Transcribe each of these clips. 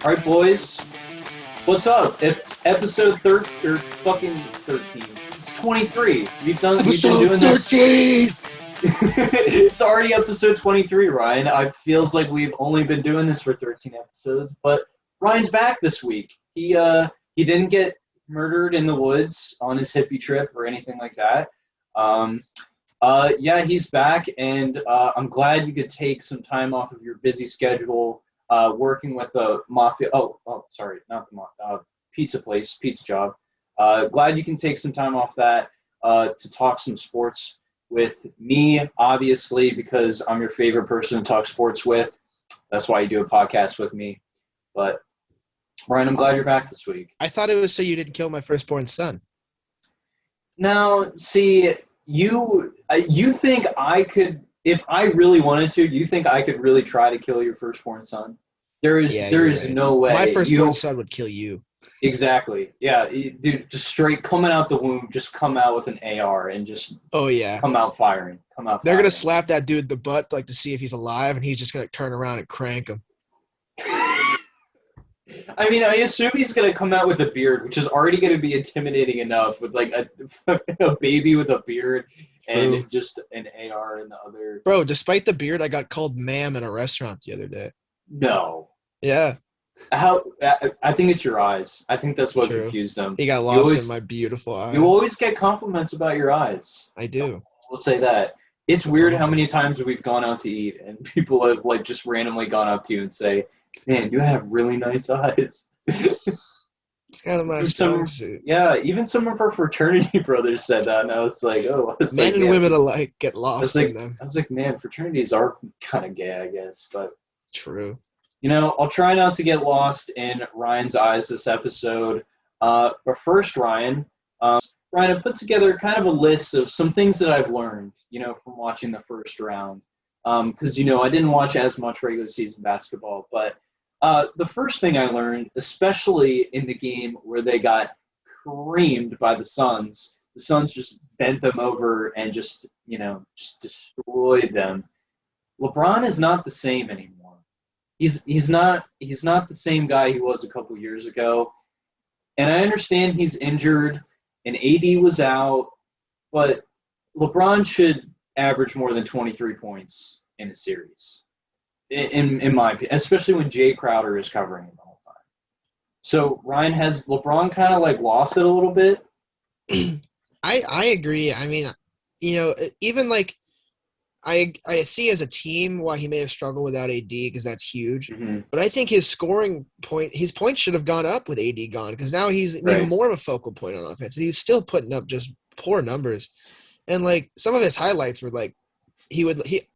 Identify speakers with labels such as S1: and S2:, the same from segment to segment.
S1: All right, boys. What's up? It's episode 13 or fucking 13. It's 23. We've been
S2: Episode
S1: doing this.
S2: 13!
S1: It's already episode 23, Ryan. It feels like we've only been doing this for 13 episodes, but Ryan's back this week. He didn't get murdered in the woods on his hippie trip or anything like that. Yeah, he's back, and I'm glad you could take some time off of your busy schedule working with a mafia. Sorry, not the mafia. Pizza job. Glad you can take some time off that to talk some sports with me, obviously, because I'm your favorite person to talk sports with. That's why you do a podcast with me. But Ryan, I'm glad you're back this week.
S2: I thought it was so you didn't kill my firstborn son.
S1: Now, see, you think I could, if I really wanted to, you think I could really try to kill your firstborn son? There is
S2: Right.
S1: no way.
S2: My firstborn son would kill you.
S1: Exactly. Yeah, dude, just straight coming out the womb, just come out with an AR and just
S2: Oh, yeah.
S1: come out firing.
S2: They're going to slap that dude in the butt to see if he's alive, and he's just going to turn around and crank him.
S1: I mean, I assume he's going to come out with a beard, which is already going to be intimidating enough with like a baby with a beard and
S2: True.
S1: just an AR in the other.
S2: Bro, despite the beard, I got called ma'am in a restaurant the other day.
S1: No.
S2: Yeah.
S1: I think it's your eyes. I think that's what
S2: True.
S1: confused him.
S2: He got lost in my beautiful eyes.
S1: You always get compliments about your eyes.
S2: I do.
S1: We'll say that. It's weird how many times we've gone out to eat and people have like just randomly gone up to you and say, "Man, you have really nice eyes."
S2: It's kind of my strong suit.
S1: Yeah, even some of our fraternity brothers said that, and I was like, "Oh."
S2: Men and women alike get lost in them.
S1: I was like, man, fraternities are kind of gay, I guess, but
S2: True.
S1: you know, I'll try not to get lost in Ryan's eyes this episode. But first, Ryan, I put together kind of a list of some things that I've learned, you know, from watching the first round. Because, you know, I didn't watch as much regular season basketball. But the first thing I learned, especially in the game where they got creamed by the Suns just bent them over and just destroyed them. LeBron is not the same anymore. He's not the same guy he was a couple years ago. And I understand he's injured and AD was out, but LeBron should average more than 23 points in a series, in my opinion, especially when Jay Crowder is covering him the whole time. So, Ryan, has LeBron kind of like lost it a little bit?
S2: I agree. I mean, you know, even like I see as a team why he may have struggled without AD because that's huge.
S1: Mm-hmm.
S2: But I think his points should have gone up with AD gone because now he's even more of a focal point on offense, and he's still putting up just poor numbers. And like some of his highlights were like he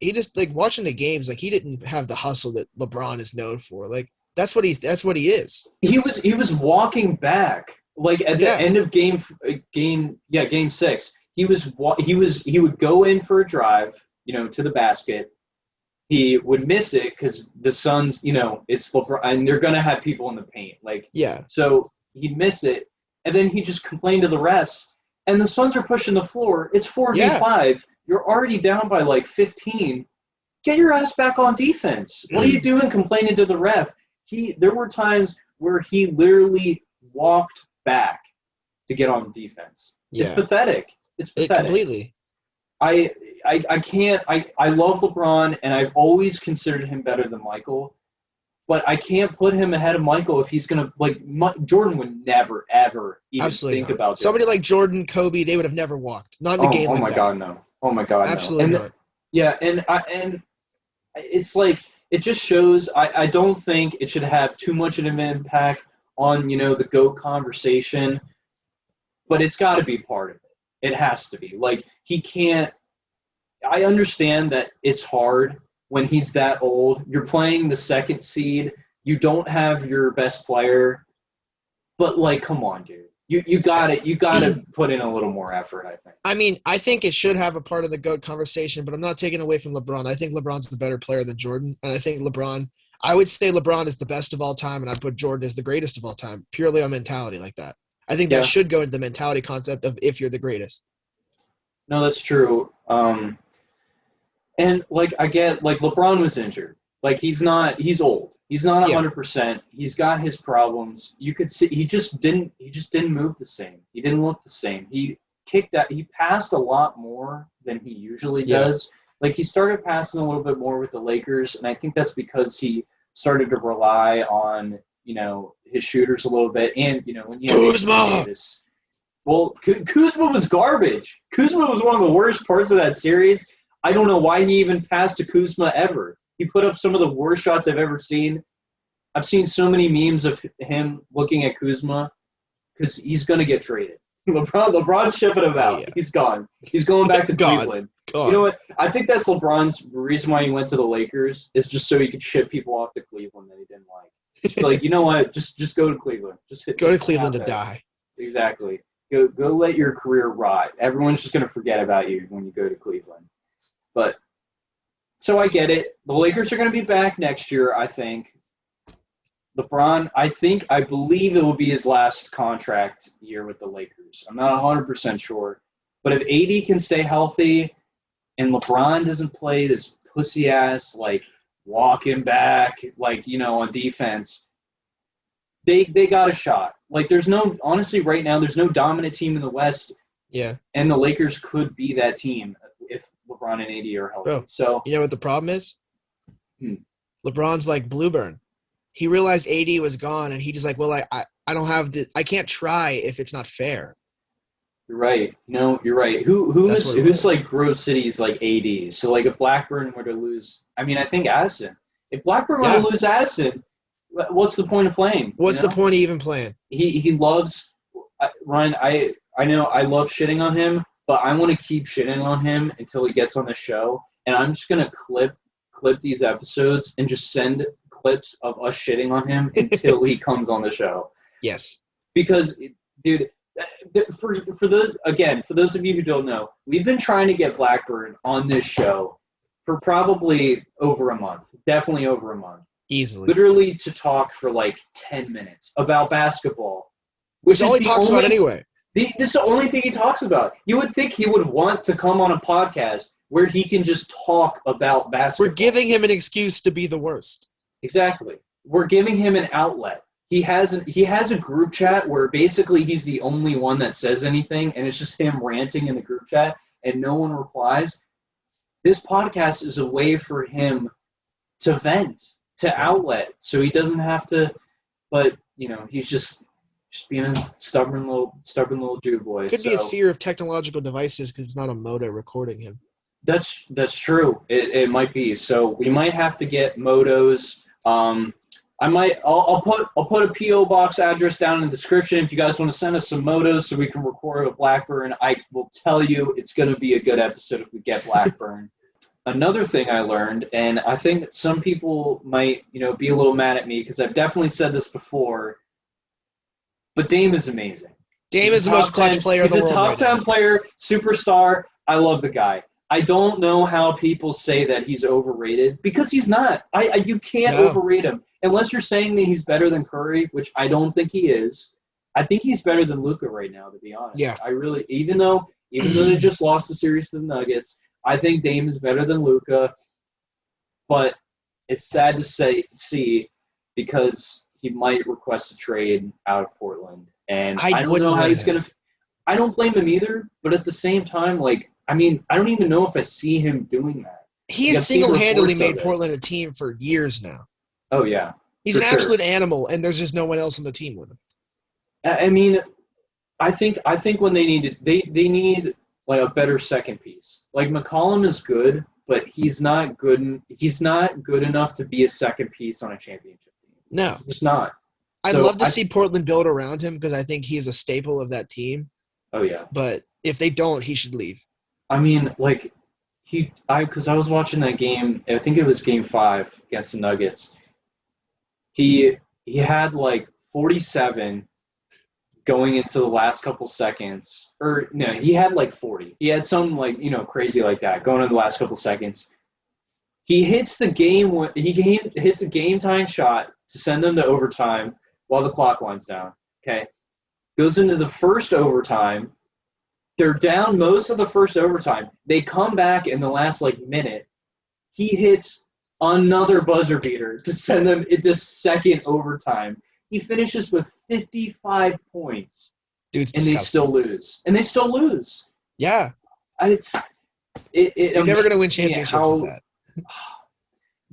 S2: just like watching the games, like he didn't have the hustle that LeBron is known for. Like that's what he is.
S1: He was walking back like at the end of game 6. He would go in for a drive, you know, to the basket. He would miss it because the Suns, you know, it's LeBron, and they're gonna have people in the paint. So he'd miss it, and then he just complained to the refs. And the Suns are pushing the floor. It's 4v5. You're already down by like 15. Get your ass back on defense. What are you doing complaining to the ref? There were times where he literally walked back to get on defense.
S2: Yeah.
S1: It's pathetic.
S2: Completely.
S1: I love LeBron, and I've always considered him better than Michael, but I can't put him ahead of Michael if he's going to – Jordan would never, ever even think about this.
S2: Somebody like Jordan, Kobe, they would have never walked. Not in the game like that.
S1: Oh, my God, no.
S2: Absolutely not.
S1: Yeah, and it's like it just shows I don't think it should have too much of an impact on, you know, the GOAT conversation, but it's got to be part of it. It has to be. Like, he can't – I understand that it's hard when he's that old. You're playing the second seed. You don't have your best player. But, like, come on, dude. You got to put in a little more effort, I think.
S2: I mean, I think it should have a part of the GOAT conversation, but I'm not taking away from LeBron. I think LeBron's the better player than Jordan, and I think I would say LeBron is the best of all time, and I'd put Jordan as the greatest of all time, purely on mentality like that. I think that should go into the mentality concept of if you're the greatest.
S1: No, that's true. And, like, I get, like, LeBron was injured. Like, he's old. He's not
S2: Yeah.
S1: 100%. He's got his problems. You could see he just didn't move the same. He didn't look the same. He passed a lot more than he usually
S2: Yeah.
S1: does. Like, he started passing a little bit more with the Lakers, and I think that's because he started to rely on, his shooters a little bit. And, when you have
S2: Kuzma!
S1: Anthony Davis. Well, Kuzma was garbage. Kuzma was one of the worst parts of that series. I don't know why he even passed to Kuzma ever. He put up some of the worst shots I've ever seen. I've seen so many memes of him looking at Kuzma because he's going to get traded. LeBron's shipping him out.
S2: Yeah.
S1: He's gone. He's going back to
S2: God.
S1: Cleveland.
S2: God.
S1: You know what? I think that's LeBron's reason why he went to the Lakers is just so he could ship people off to Cleveland that he didn't like. Just be like, you know what? Just go to Cleveland.
S2: Go to Cleveland to die.
S1: Exactly. Go let your career rot. Everyone's just going to forget about you when you go to Cleveland. But so I get it. The Lakers are going to be back next year, I think. LeBron, I believe it will be his last contract year with the Lakers. I'm not 100% sure. But if AD can stay healthy and LeBron doesn't play this pussy-ass, walking back, on defense, they got a shot. Honestly, right now, there's no dominant team in the West.
S2: Yeah.
S1: And the Lakers could be that team if LeBron and AD are healthy.
S2: Bro,
S1: so
S2: you know what the problem is? LeBron's like Blueburn. He realized AD was gone, and he just well, I don't have I can't try if it's not fair.
S1: You're right. No, you're right. Who's like Grove City's AD? So if Blackburn were to lose, I think Addison. If Blackburn were to lose Addison, what's the point of playing?
S2: What's the point of even playing?
S1: He loves Ryan. I know I love shitting on him, but I want to keep shitting on him until he gets on the show, and I'm just gonna clip these episodes and just send clips of us shitting on him until he comes on the show.
S2: Yes.
S1: Because, dude, for those of you who don't know, we've been trying to get Blackburn on this show for probably over a month. Definitely over a month.
S2: Easily.
S1: Literally to talk for 10 minutes about basketball.
S2: Which is all he talks about anyway.
S1: This is the only thing he talks about. You would think he would want to come on a podcast where he can just talk about basketball.
S2: We're giving him an excuse to be the worst.
S1: Exactly. We're giving him an outlet. He has a group chat where basically he's the only one that says anything, and it's just him ranting in the group chat, and no one replies. This podcast is a way for him to vent, to outlet, so he doesn't have to. But he's just being a stubborn little Jew boy.
S2: Could be his fear of technological devices because it's not a moto recording him.
S1: That's true. It might be. So we might have to get motos. I'll put a PO box address down in the description if you guys want to send us some motos so we can record with Blackburn. I will tell you it's going to be a good episode if we get Blackburn. Another thing I learned, and I think some people might be a little mad at me because I've definitely said this before, but Dame is amazing.
S2: Dame is the most clutch player in the world.
S1: He's a top 10 player, superstar. I love the guy. I don't know how people say that he's overrated because he's not. You can't overrate him unless you're saying that he's better than Curry, which I don't think he is. I think he's better than Luka right now, to be honest.
S2: Yeah.
S1: I really, even though they just lost the series to the Nuggets, I think Dame is better than Luka. But it's sad to see because he might request a trade out of Portland, and I don't know how he's gonna. I don't blame him either, but at the same time, I don't even know if I see him doing that.
S2: He has single-handedly made Portland a team for years now.
S1: Oh, yeah.
S2: He's an absolute animal, and there's just no one else on the team with him.
S1: I think when they need a better second piece. McCollum is good, but he's not good enough to be a second piece on a championship team.
S2: No.
S1: He's not.
S2: I'd love to see Portland build around him because I think he's a staple of that team.
S1: Oh, yeah.
S2: But if they don't, he should leave.
S1: Because I was watching that game, I think it was game 5 against the Nuggets. He had 47 going into the last couple seconds. Or no, he had 40. He had some crazy like that going into the last couple seconds. He hits the game tying shot to send them to overtime while the clock winds down. Okay. Goes into the first overtime. They're down most of the first overtime. They come back in the last minute. He hits another buzzer beater to send them into second overtime. He finishes with 55 points,
S2: Dude's
S1: and they
S2: disgusting.
S1: still lose.
S2: Yeah.
S1: It
S2: You're never going to win
S1: amazes me
S2: championships with that.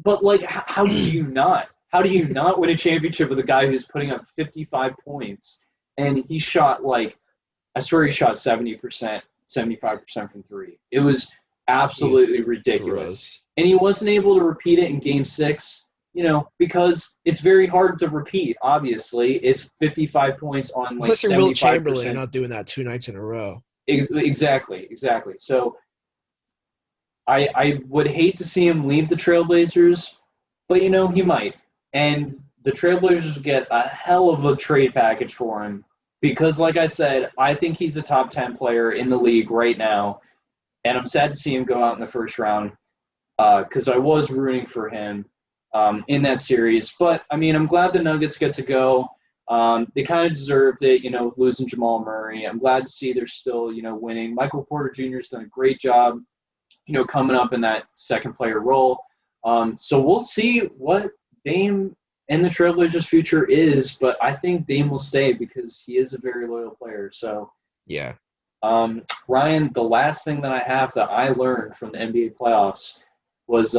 S1: But, like, how do you not? How do you not win a championship with a guy who's putting up 55 points? And he shot, like, I swear he shot 70%, 75% from three. It was absolutely ridiculous.
S2: Gross.
S1: And he wasn't able to repeat it in Game 6, because it's very hard to repeat, obviously. It's 55 points on, like,
S2: Unless you're
S1: 75%.
S2: Wilt Chamberlain, you're not doing that 2 nights in a row.
S1: Exactly. So I would hate to see him leave the Trailblazers, but, he might. And the Trailblazers would get a hell of a trade package for him because, like I said, I think he's a top 10 player in the league right now, and I'm sad to see him go out in the first round because I was rooting for him in that series. But, I mean, I'm glad the Nuggets get to go. They kind of deserved it, with losing Jamal Murray. I'm glad to see they're still, winning. Michael Porter Jr. has done a great job, coming up in that second player role. So we'll see what Dame and the Trailblazers' future is, but I think Dame will stay because he is a very loyal player. So,
S2: yeah.
S1: Ryan, the last thing that I have that I learned from the NBA playoffs was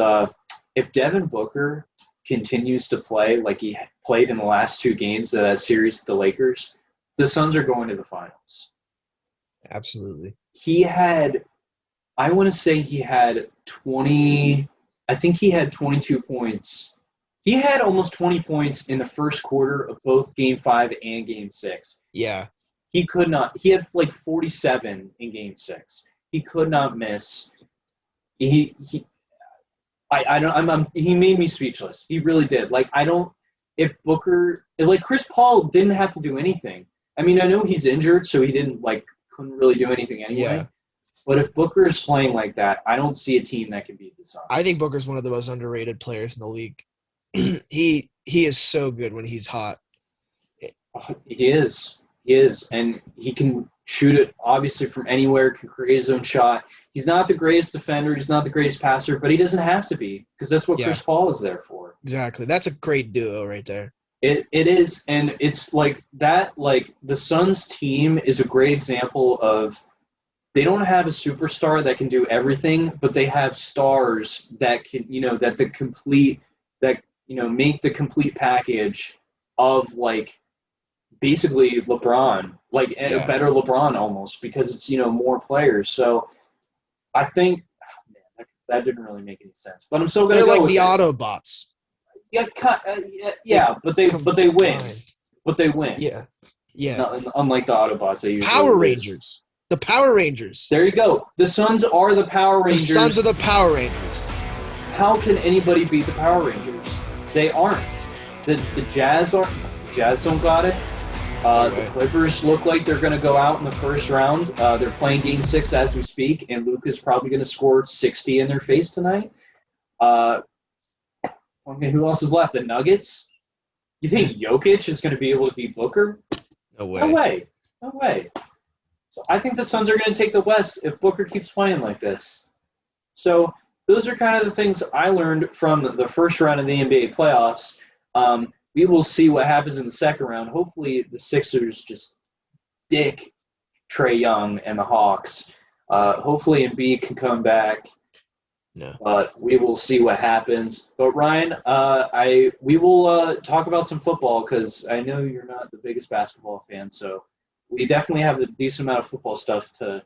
S1: if Devin Booker continues to play like he played in the last 2 games of that series with the Lakers, the Suns are going to the finals.
S2: Absolutely.
S1: I want to say he had 20 – I think he had 22 points. He had almost 20 points in the first quarter of both Game 5 and Game 6.
S2: Yeah.
S1: He could not – he had like 47 in Game 6. He could not miss. He made me speechless. He really did. Like, if Booker – like, Chris Paul didn't have to do anything. I mean, I know he's injured, so he couldn't really do anything anyway.
S2: Yeah.
S1: But if Booker is playing like that, I don't see a team that can beat the Suns.
S2: I think Booker's one of the most underrated players in the league. He is so good when he's hot.
S1: He is, and he can shoot it obviously from anywhere. Can create his own shot. He's not the greatest defender. He's not the greatest passer, but he doesn't have to be because that's what Chris Paul is there for.
S2: Exactly. That's a great duo right there.
S1: It is, and it's like that. Like the Suns team is a great example of. They don't have a superstar that can do everything, but they have stars that can, make the complete package of basically LeBron, a better LeBron almost because it's, more players. So I think that didn't really make any sense, but I'm still going to go
S2: like
S1: with
S2: the
S1: it.
S2: Autobots.
S1: Yeah, but they win. But they win.
S2: Yeah.
S1: Unlike the Autobots, they usually
S2: Power Rangers. The Power Rangers.
S1: There you go. The Suns are the Power Rangers.
S2: The Suns are the Power Rangers.
S1: How can anybody beat the Power Rangers? They aren't. The Jazz aren't. The Jazz don't got it. The Clippers look like they're going to go out in the first round. They're playing Game 6 as we speak, and Luka's probably going to score 60 in their face tonight. Okay, who else is left? The Nuggets? You think Jokic is going to be able to beat Booker?
S2: No way.
S1: No way. So I think the Suns are going to take the West if Booker keeps playing like this. So those are kind of the things I learned from the first round of the NBA playoffs. We will see what happens in the second round. Hopefully the Sixers just dick Trae Young and the Hawks. Hopefully Embiid can come back.
S2: No.
S1: But we will see what happens. But Ryan, we will talk about some football because I know you're not the biggest basketball fan, so we definitely have a decent amount of football stuff to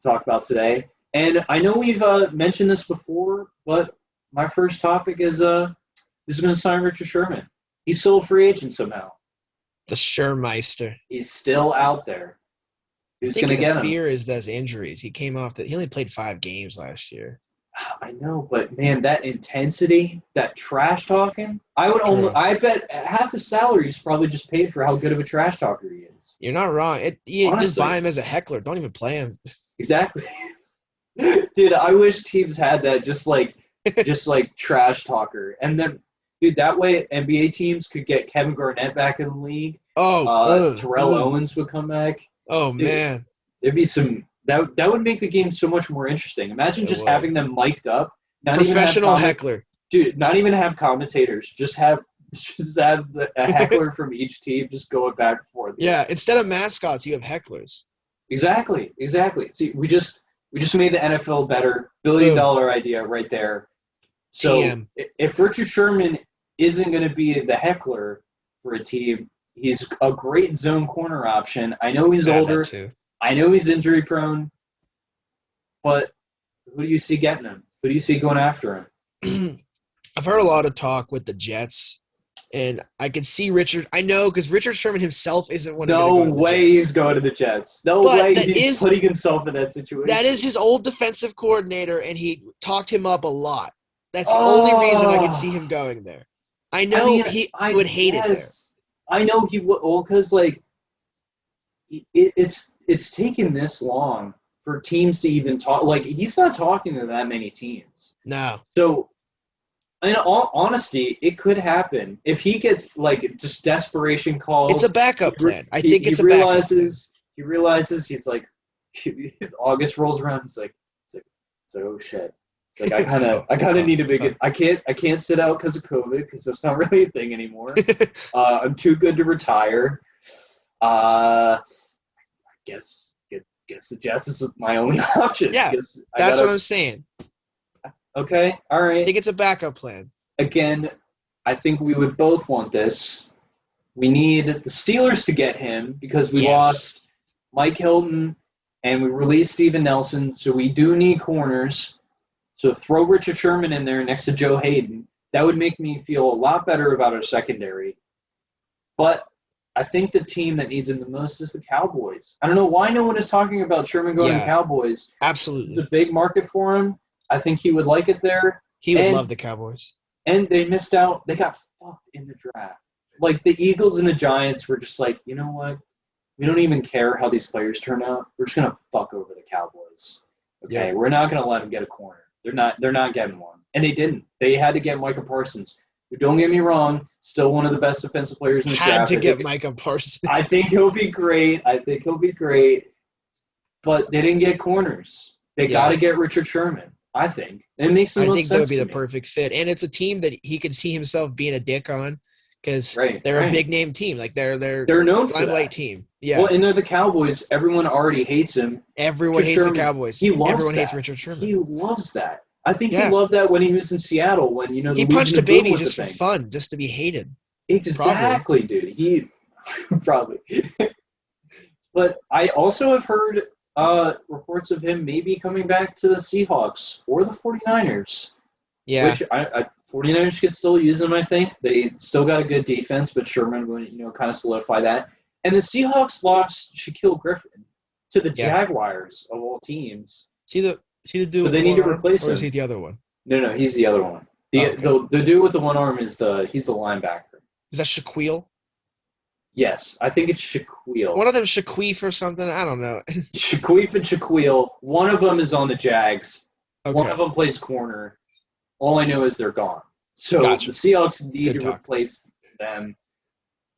S1: talk about today. And I know we've mentioned this before, but my first topic is who's going to sign Richard Sherman. He's still a free agent somehow.
S2: The Shermeister.
S1: He's still out there. Who's going to get him?
S2: The fear is those injuries. He came off that. He only played 5 games last year.
S1: I know, but man, that intensity, that trash talking, I bet half his salary is probably just paid for how good of a trash talker he is.
S2: You're not wrong. Just buy him as a heckler. Don't even play him.
S1: Exactly. Dude, I wish teams had that just like trash talker. And then, dude, that way NBA teams could get Kevin Garnett back in the league. Terrell Owens would come back.
S2: Oh, dude, man.
S1: There'd be some – that would make the game so much more interesting. Imagine just having them mic'd up.
S2: Professional heckler.
S1: Dude, not even have commentators. Just have a heckler from each team just going back and forth.
S2: Yeah, instead of mascots, you have hecklers.
S1: Exactly. See, we just made the NFL better. $1 billion idea right there. So
S2: TM.
S1: if Richard Sherman isn't going to be the heckler for a team, he's a great zone corner option. I know he's older. I know he's injury prone. But who do you see getting him? Who do you see going after
S2: him? I've heard a lot of talk with the Jets, and I could see Richard. I know because Richard Sherman himself isn't one of
S1: No way he's going to the Jets. No way he's putting himself in that situation.
S2: That is his old defensive coordinator, and he talked him up a lot. That's the only reason I could see him going there. I know he would hate it there.
S1: I know he would. Well, because like it's taken this long for teams to even talk. Like, he's not talking to that many teams.
S2: No.
S1: So, in all honesty, it could happen. If he gets, like, just desperation calls.
S2: It's a backup plan. I think it's a backup plan.
S1: He realizes, he's like, August rolls around, he's like, oh, shit. It's like, I kind of need a big – I can't sit out because of COVID because that's not really a thing anymore. I'm too good to retire. I guess the Jets is my only option.
S2: Yeah, that's what I'm saying.
S1: Okay, all right.
S2: I think it's a backup plan.
S1: Again, I think we would both want this. We need the Steelers to get him because we lost Mike Hilton and we released Steven Nelson, so we do need corners. So throw Richard Sherman in there next to Joe Hayden. That would make me feel a lot better about our secondary. But I think the team that needs him the most is the Cowboys. I don't know why no one is talking about Sherman going to Cowboys.
S2: Absolutely.
S1: It's a big market for him. I think he would like it there.
S2: He would love the Cowboys.
S1: And they missed out. They got fucked in the draft. Like, the Eagles and the Giants were just like, you know what? We don't even care how these players turn out. We're just going to fuck over the Cowboys. Okay, we're not going to let them get a corner. They're not getting one. And they didn't. They had to get Micah Parsons. Don't get me wrong, still one of the best defensive players in the draft.
S2: Had to get Micah Parsons.
S1: I think he'll be great. But they didn't get corners. They got to get Richard Sherman, I think. It makes the most sense. I think that would be
S2: the perfect fit. And it's a team that he could see himself being a dick on because they're a big-name team. Like, they're
S1: known for
S2: limelight team. Yeah.
S1: Well, and they're the Cowboys. Everyone already hates him.
S2: Everyone hates the Cowboys. Everyone hates Richard Sherman.
S1: He loves that. I think he loved that when he was in Seattle when,
S2: he punched a baby just for fun, just to be hated.
S1: Exactly, dude. He probably. But I also have heard reports of him maybe coming back to the Seahawks or the 49ers.
S2: Yeah.
S1: Which 49ers could still use him, I think. They still got a good defense, but Sherman would, kind of solidify that. And the Seahawks lost Shaquille Griffin to the Jaguars of all teams.
S2: Is he the dude?
S1: So they need to replace him.
S2: Or is he the other one?
S1: No, he's the other one. The dude with the one arm he's the linebacker.
S2: Is that Shaquille?
S1: Yes, I think it's Shaquille.
S2: One of them Shaquille or something. I don't know.
S1: Shaquille and Shaquille. One of them is on the Jags. Okay. One of them plays corner. All I know is they're gone. So the Seahawks need to replace them.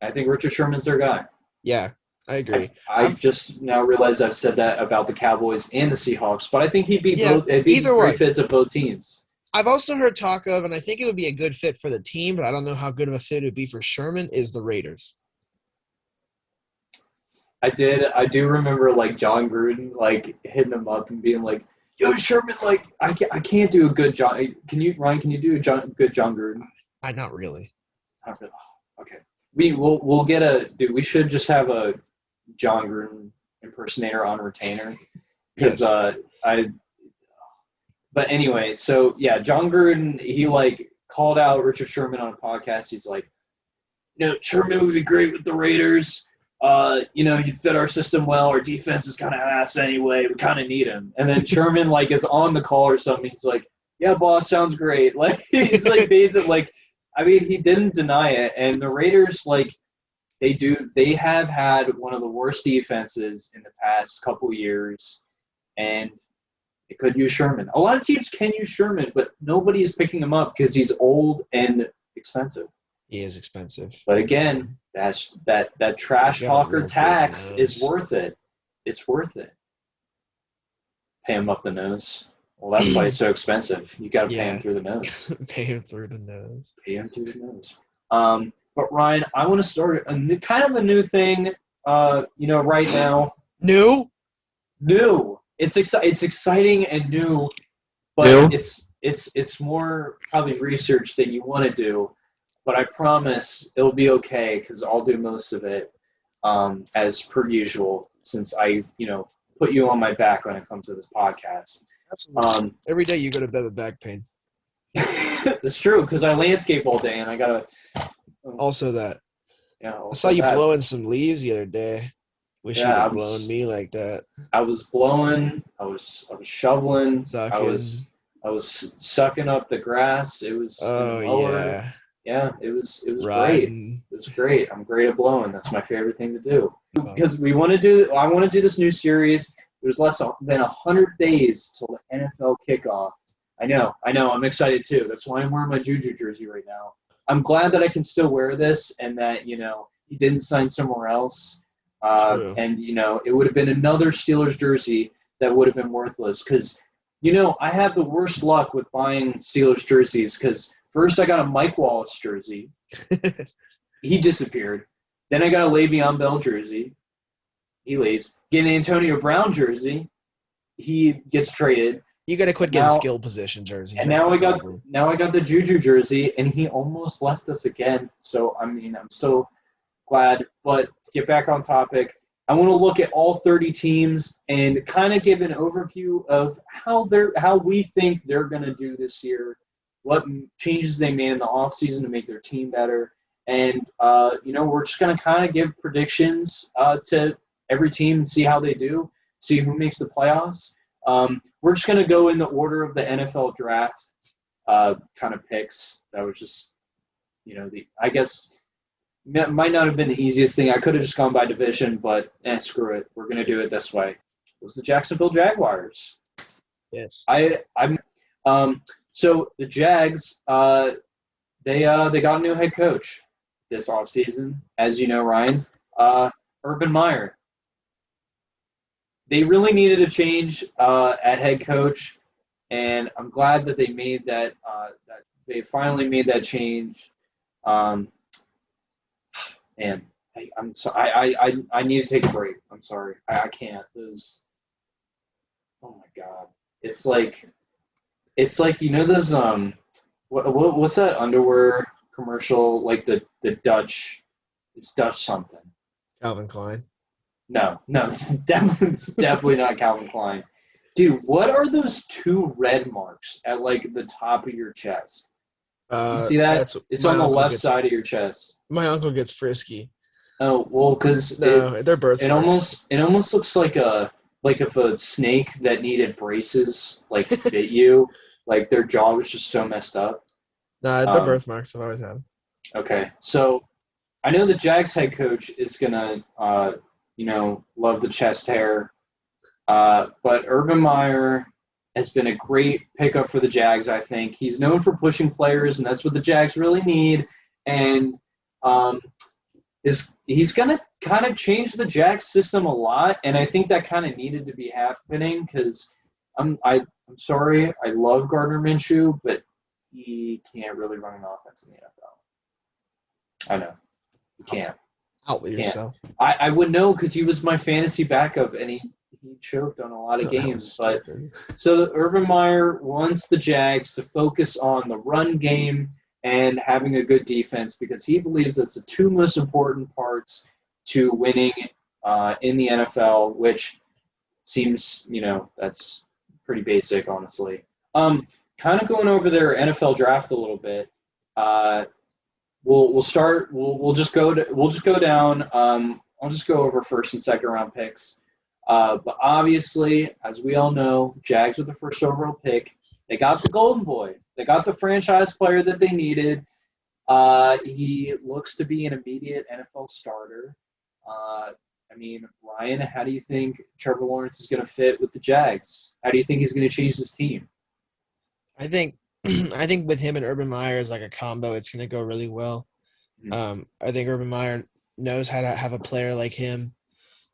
S1: I think Richard Sherman's their guy.
S2: Yeah. I agree.
S1: I just now realize I've said that about the Cowboys and the Seahawks, but I think he'd be both. It'd be great fits of both teams.
S2: I've also heard talk of, and I think it would be a good fit for the team, but I don't know how good of a fit it would be for Sherman, is the Raiders.
S1: I do remember, like, John Gruden, like, hitting him up and being like, yo, Sherman, like, I can't do a good John. Ryan, can you do a good John Gruden?
S2: Not really.
S1: Not really. Okay. We'll get we should just have a John Gruden impersonator on retainer because but anyway, so John Gruden, he like called out Richard Sherman on a podcast. He's like, Sherman would be great with the Raiders. You fit our system well. Our defense is kind of ass anyway. We kind of need him. And then Sherman like is on the call or something. He's like, yeah, boss, sounds great. Like, he's like basically like, I mean, he didn't deny it. And the Raiders, like, they have had one of the worst defenses in the past couple years, and they could use Sherman. A lot of teams can use Sherman, but nobody is picking him up because he's old and expensive.
S2: He is expensive.
S1: But again, that trash talker tax is worth it. It's worth it. Pay him up the nose. Well, that's why it's so expensive. You got to pay him
S2: Yeah.
S1: through the nose.
S2: Pay him through the nose.
S1: Pay him through the nose. But Ryan, I want to start kind of a new thing. Right now,
S2: New.
S1: new. It's exciting and new, but
S2: New.
S1: it's more probably research than you want to do. But I promise it'll be okay because I'll do most of it as per usual. Since I put you on my back when it comes to this podcast.
S2: Absolutely. Every day you go to bed with back pain.
S1: That's true because I landscape all day and I gotta.
S2: Also that.
S1: Yeah.
S2: I saw you blowing some leaves the other day. Wish you'd have blown me like that.
S1: I was blowing. I was shoveling.
S2: Sucking.
S1: I was sucking up the grass. It was.
S2: Yeah.
S1: Yeah. It was
S2: Riding.
S1: great. It was great. I'm great at blowing. That's my favorite thing to do. Because I want to do this new series. There's less than 100 days till the NFL kickoff. I know. I'm excited too. That's why I'm wearing my Juju jersey right now. I'm glad that I can still wear this and that, he didn't sign somewhere else. And, it would have been another Steelers jersey that would have been worthless because, I have the worst luck with buying Steelers jerseys because first I got a Mike Wallace jersey. He disappeared. Then I got a Le'Veon Bell jersey. He leaves. Get an Antonio Brown jersey. He gets traded.
S2: You got to quit getting skill position jerseys.
S1: And now I got the Juju jersey, and he almost left us again. So I'm still glad. But to get back on topic, I want to look at all 30 teams and kind of give an overview of how we think they're going to do this year, what changes they made in the offseason to make their team better, and we're just going to kind of give predictions to every team and see how they do, see who makes the playoffs. We're just going to go in the order of the NFL draft kind of picks. That was just, I guess might not have been the easiest thing. I could have just gone by division, but screw it. We're going to do it this way. It was the Jacksonville Jaguars.
S2: Yes.
S1: So the Jags, they got a new head coach this offseason, as you know, Ryan, Urban Meyer. They really needed a change at head coach, and I'm glad that they made that. That they finally made that change. And I'm sorry. I need to take a break. I'm sorry. I can't. Oh my God. It's like those what's that underwear commercial, like the Dutch, it's Dutch something.
S2: Calvin Klein.
S1: No, it's definitely not Calvin Klein. Dude, what are those two red marks at like the top of your chest? You see that? It's on the left side of your chest.
S2: My uncle gets frisky.
S1: Oh well, because
S2: they're birthmarks.
S1: It almost looks like if a snake that needed braces bit you, like their jaw was just so messed up.
S2: Nah, they're birthmarks. I've always had them.
S1: Okay, so I know the Jags head coach is gonna love the chest hair, but Urban Meyer has been a great pickup for the Jags. I think he's known for pushing players, and that's what the Jags really need. And he's going to kind of change the Jags system a lot, and I think that kind of needed to be happening because I'm sorry, I love Gardner Minshew, but he can't really run an offense in the NFL. I know. He can't.
S2: Out with yourself.
S1: I would know because he was my fantasy backup, and he choked on a lot of games. But so Urban Meyer wants the Jags to focus on the run game and having a good defense because he believes that's the two most important parts to winning in the NFL, which seems, that's pretty basic, honestly. Kind of going over their NFL draft a little bit. We'll start. We'll just go down. I'll just go over first and second round picks. But obviously, as we all know, Jags with the first overall pick. They got the golden boy. They got the franchise player that they needed. He looks to be an immediate NFL starter. Ryan, how do you think Trevor Lawrence is going to fit with the Jags? How do you think he's going to change his team?
S2: I think with him and Urban Meyer as like a combo, it's going to go really well. I think Urban Meyer knows how to have a player like him,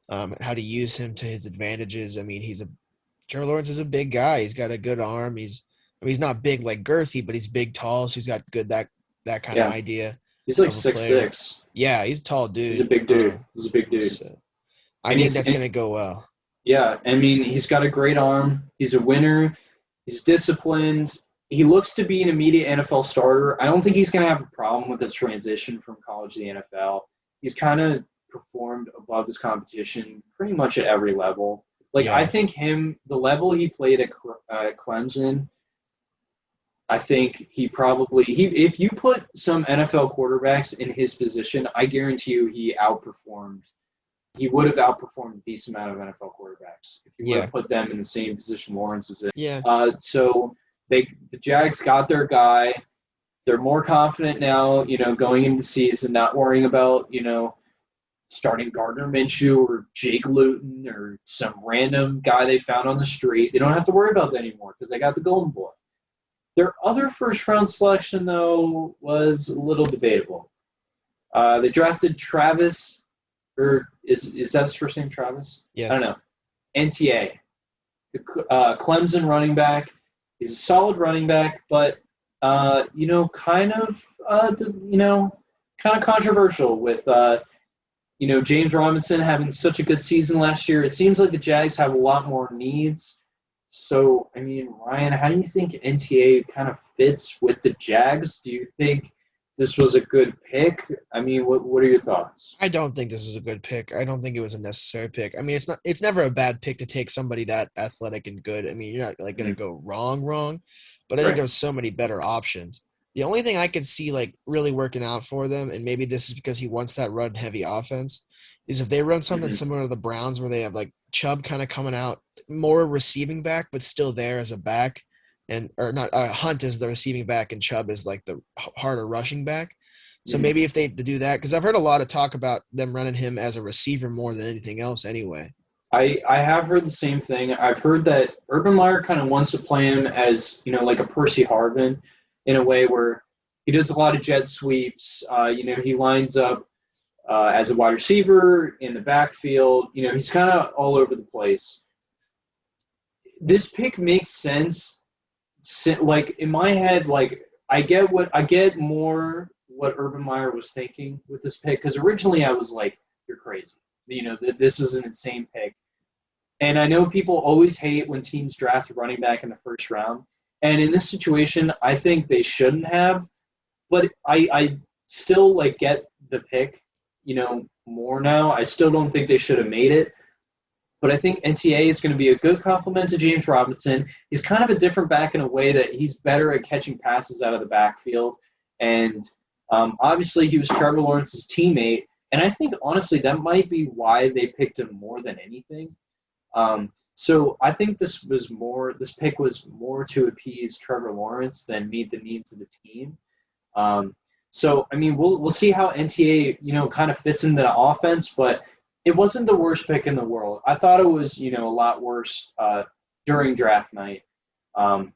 S2: how to use him to his advantages. I mean, he's a Trevor Lawrence is a big guy. He's got a good arm. He's not big like girthy, but he's big, tall. So he's got good that kind of
S1: Yeah,
S2: idea
S1: he's like
S2: of a player.
S1: 6'6".
S2: Yeah, he's a tall
S1: He's a
S2: dude.
S1: big dude. He's a big dude,
S2: So I
S1: and
S2: think that's gonna go well.
S1: yeah. I mean, he's got a great arm. He's a winner. He's disciplined. He looks to be an immediate NFL starter. I don't think he's going to have a problem with his transition from college to the NFL. He's kind of performed above his competition pretty much at every level. Like, I
S2: Yeah,
S1: think the level he played at Clemson, I think if you put some NFL quarterbacks in his position, I guarantee you he would have outperformed a decent amount of NFL quarterbacks if you would
S2: yeah,
S1: have put them in the same position Lawrence is in.
S2: yeah.
S1: So the Jags got their guy. They're more confident now, going into the season, not worrying about, starting Gardner Minshew or Jake Luton or some random guy they found on the street. They don't have to worry about that anymore because they got the Golden Boy. Their other first-round selection, though, was a little debatable. They drafted Travis, or is that his first name, Travis?
S2: Yes.
S1: I don't know. NTA, the Clemson running back. He's a solid running back, but kind of controversial with James Robinson having such a good season last year. It seems like the Jags have a lot more needs. So, I mean, Ryan, how do you think NTA kind of fits with the Jags? Do you think this was a good pick? I mean, what are your thoughts?
S2: I don't think this is a good pick. I don't think it was a necessary pick. I mean, it's never a bad pick to take somebody that athletic and good. I mean, you're not like going to go wrong, but I think
S1: Right.
S2: there's so many better options. The only thing I could see like really working out for them, and maybe this is because he wants that run heavy offense, is if they run something
S1: Mm-hmm.
S2: similar to the Browns where they have like Chubb kind of coming out more receiving back, but still there as a back, and or not Hunt is the receiving back and Chubb is like the harder rushing back. So
S1: Mm-hmm.
S2: maybe if they do that, because I've heard a lot of talk about them running him as a receiver more than anything else anyway.
S1: I have heard the same thing. I've heard that Urban Meyer kind of wants to play him as, like a Percy Harvin in a way where he does a lot of jet sweeps. He lines up as a wide receiver in the backfield. He's kind of all over the place. This pick makes sense. Like in my head, like I get more what Urban Meyer was thinking with this pick because originally I was like, "You're crazy." This is an insane pick. And I know people always hate when teams draft a running back in the first round. And in this situation, I think they shouldn't have. But I still get the pick, more now. I still don't think they should have made it. But I think NTA is going to be a good compliment to James Robinson. He's kind of a different back in a way that he's better at catching passes out of the backfield. And obviously he was Trevor Lawrence's teammate. And I think, honestly, that might be why they picked him more than anything. So I think this pick was more to appease Trevor Lawrence than meet the needs of the team. So I mean, we'll see how NTA kind of fits into the offense, but it wasn't the worst pick in the world. I thought it was a lot worse during draft night. But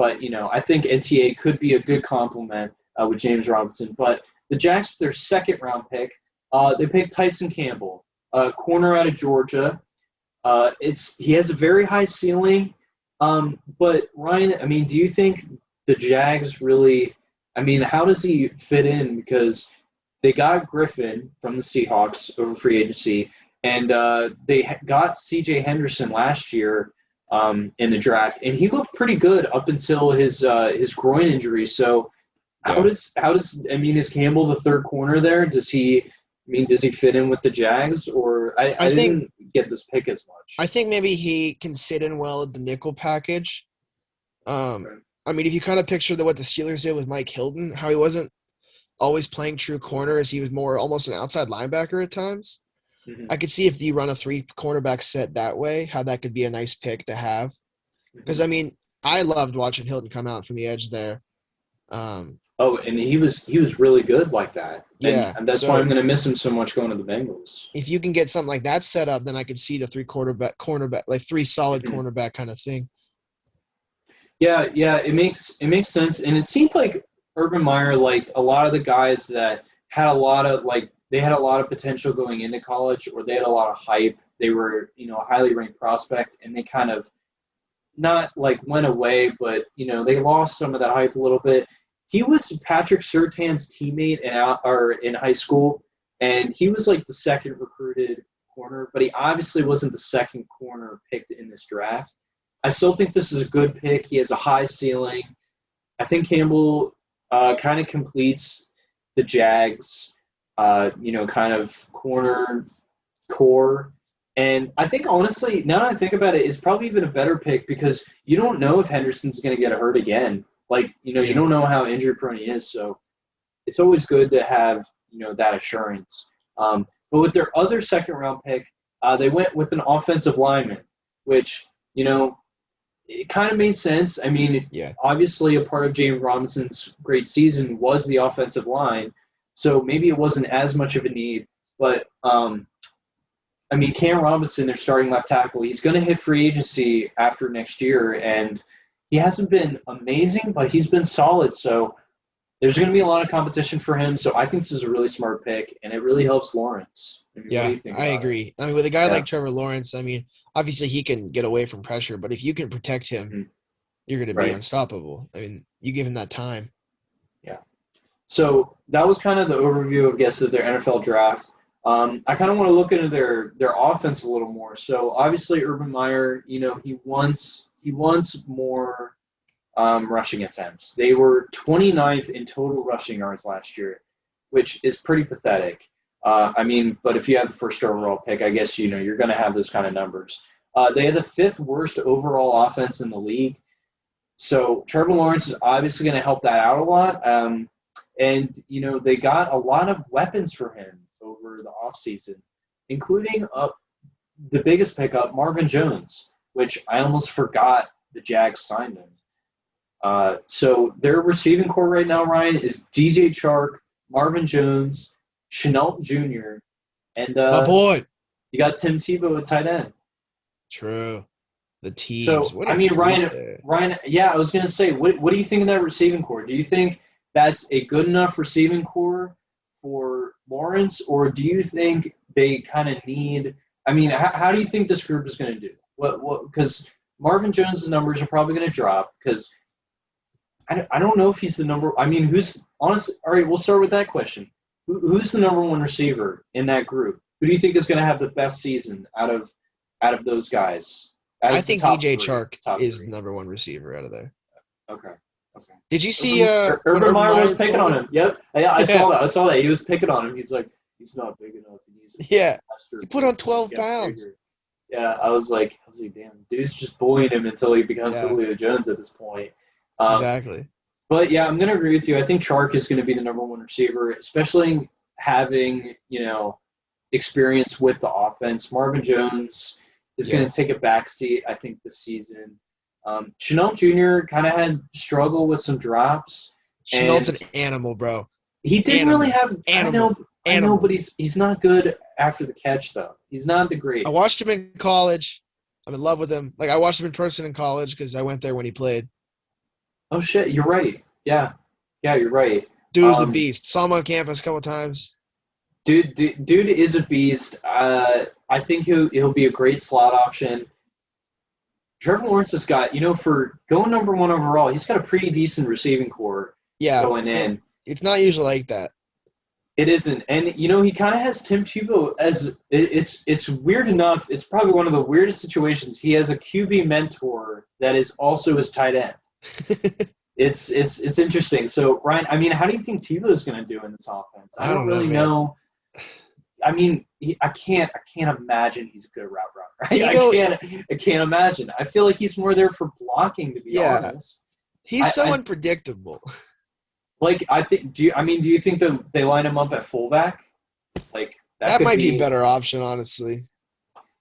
S1: I think NTA could be a good compliment with James Robinson. But the Jags, their second round pick, they picked Tyson Campbell, a corner out of Georgia. He has a very high ceiling. But Ryan, I mean, do you think the Jags really? I mean, how does he fit in? Because they got Griffin from the Seahawks over free agency, and they got C.J. Henderson last year in the draft, and he looked pretty good up until his groin injury. So
S2: Yeah.
S1: is Campbell the third corner there? Does he fit in with the Jags? Or I
S2: think
S1: didn't get this pick as much.
S2: I think maybe he can sit in well at the nickel package. I mean, if you kind of picture what the Steelers did with Mike Hilton, how he wasn't always playing true corner as he was more almost an outside linebacker at times.
S1: Mm-hmm.
S2: I could see if you run a 3 cornerback set that way, how that could be a nice pick to have. Because, I mean, I loved watching Hilton come out from the edge there.
S1: And he was really good like that.
S2: Yeah.
S1: And that's why I'm going to miss him so much going to the Bengals.
S2: If you can get something like that set up, then I could see the 3 cornerback, like 3 solid cornerback kind of thing.
S1: Yeah, it makes sense. And it seemed like Urban Meyer liked a lot of the guys that had a lot of they had a lot of potential going into college, or they had a lot of hype. They were a highly ranked prospect, and they kind of not like went away, but they lost some of that hype a little bit. He was Patrick Surtain's teammate in high school, and he was like the second recruited corner, but he obviously wasn't the second corner picked in this draft. I still think this is a good pick. He has a high ceiling. I think Campbell kind of completes the Jags, kind of corner core. And I think, honestly, now that I think about it, it's probably even a better pick because you don't know if Henderson's going to get hurt again. Like, you don't know how injury-prone he is. So it's always good to have, that assurance. But with their other second-round pick, they went with an offensive lineman, which, it kind of made sense. I mean, obviously a part of James Robinson's great season was the offensive line, so maybe it wasn't as much of a need. But, Cam Robinson, their starting left tackle, he's going to hit free agency after next year, and he hasn't been amazing, but he's been solid. So there's going to be a lot of competition for him. So I think this is a really smart pick, and it really helps Lawrence.
S2: I agree. I mean, with a guy like Trevor Lawrence, obviously he can get away from pressure, but if you can protect him, you're going to be unstoppable. I mean, you give him that time.
S1: Yeah. So that was kind of the overview, I guess, of their NFL draft. I kind of want to look into their offense a little more. So obviously Urban Meyer, he wants more rushing attempts. They were 29th in total rushing yards last year, which is pretty pathetic. But if you have the first overall pick, I guess, you're going to have those kind of numbers. They had the 5th worst overall offense in the league. So Trevor Lawrence is obviously going to help that out a lot. They got a lot of weapons for him over the offseason, including the biggest pickup, Marvin Jones, which I almost forgot the Jags signed him. So their receiving core right now, Ryan, is DJ Chark, Marvin Jones, Chenault Jr., and
S2: my boy.
S1: You got Tim Tebow at tight end.
S2: True. The teams.
S1: So, Ryan, yeah, I was going to say, what do you think of that receiving core? Do you think that's a good enough receiving core for Lawrence, or do you think they kind of need – how do you think this group is going to do? Because Marvin Jones' numbers are probably going to drop because I don't know if he's the number – who's – honestly, all right, we'll start with that question. Who's the number one receiver in that group? Who do you think is going to have the best season out of those guys?
S2: I think DJ Chark is the number one receiver out of there.
S1: Okay.
S2: Did you see
S1: Urban Meyer was picking on him? Yep. Yeah, I saw that. He was picking on him. He's like, he's not big enough.
S2: He put on 12 pounds.
S1: Bigger. Yeah, I was like, damn, dude's just bullying him until he becomes Julio Jones at this point.
S2: Exactly.
S1: But, yeah, I'm going to agree with you. I think Chark is going to be the number one receiver, especially having, experience with the offense. Marvin Jones is going to take a backseat, I think, this season. Chenault Jr. kind of had struggle with some drops.
S2: Chenault's an animal, bro.
S1: He didn't really have – I know, but he's not good after the catch, though. He's not the great.
S2: I watched him in college. I'm in love with him. Like, I watched him in person in college because I went there when he played.
S1: Oh, shit. You're right. Yeah, you're right.
S2: Dude is a beast. Saw him on campus a couple times.
S1: Dude is a beast. I think he'll be a great slot option. Trevor Lawrence has got, for going number one overall, he's got a pretty decent receiving core going in.
S2: It's not usually like that.
S1: It isn't. And, he kind of has Tim Tebow as – it's weird enough. It's probably one of the weirdest situations. He has a QB mentor that is also his tight end. It's interesting. So, Ryan, how do you think Tebow is going to do in this offense? I don't really know. I can't imagine he's a good route runner. I can't imagine. I feel like he's more there for blocking, to be honest.
S2: He's so unpredictable.
S1: Like, I think. Do you think that they line him up at fullback? Like
S2: that might be a better option, honestly.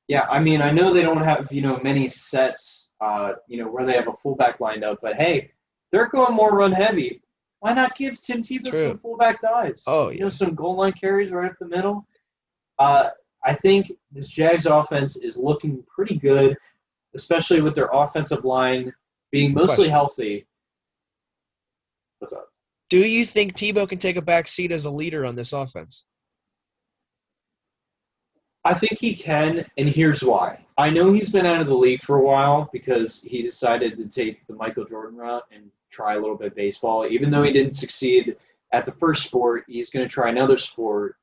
S1: Yeah, I know they don't have many sets, where they have a fullback lined up, but hey, they're going more run heavy. Why not give Tim Tebow some fullback dives?
S2: Oh, yeah.
S1: Some goal line carries right up the middle. I think this Jags offense is looking pretty good, especially with their offensive line being mostly healthy. What's up?
S2: Do you think Tebow can take a back seat as a leader on this offense?
S1: I think he can, and here's why. I know he's been out of the league for a while because he decided to take the Michael Jordan route and try a little bit of baseball. Even though he didn't succeed at the first sport, he's going to try another sport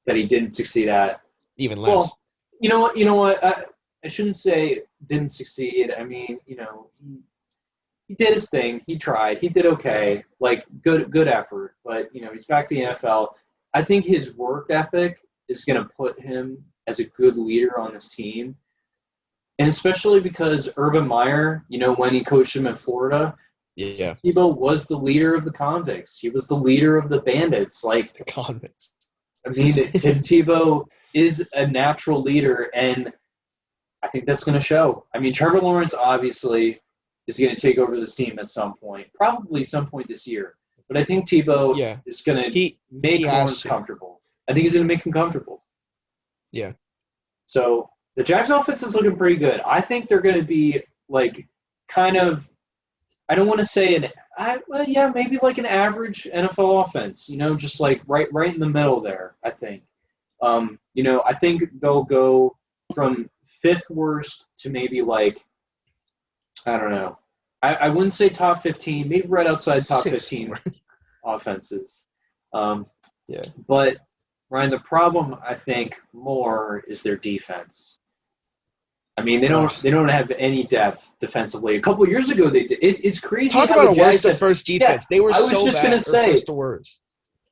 S1: that he didn't succeed at.
S2: Even less.
S1: Well, you know what? You know what? I shouldn't say didn't succeed. I mean, he did his thing. He tried. He did okay. Like good effort. But he's back to the NFL. I think his work ethic is going to put him as a good leader on this team, and especially because Urban Meyer, when he coached him in Florida,
S2: yeah,
S1: Tebow was the leader of the convicts. He was the leader of the bandits. Like
S2: the convicts.
S1: I mean, Tim Tebow is a natural leader, and I think that's going to show. I mean, Trevor Lawrence obviously is going to take over this team at some point, probably some point this year. But I think Tebow is going to make Lawrence comfortable. I think he's going to make him comfortable.
S2: Yeah.
S1: So the Jags offense is looking pretty good. I think they're going to be kind of, I don't want to say maybe like an average NFL offense. Just like right in the middle there. I think. I think they'll go from fifth worst to maybe I don't know. I wouldn't say top 15, maybe right outside top 15 offenses.
S2: Yeah.
S1: But Ryan, the problem I think more is their defense. I mean, they don't have any depth defensively. A couple of years ago, they did. It's crazy.
S2: Talk about a worst to first defense. They were so bad. First to worst.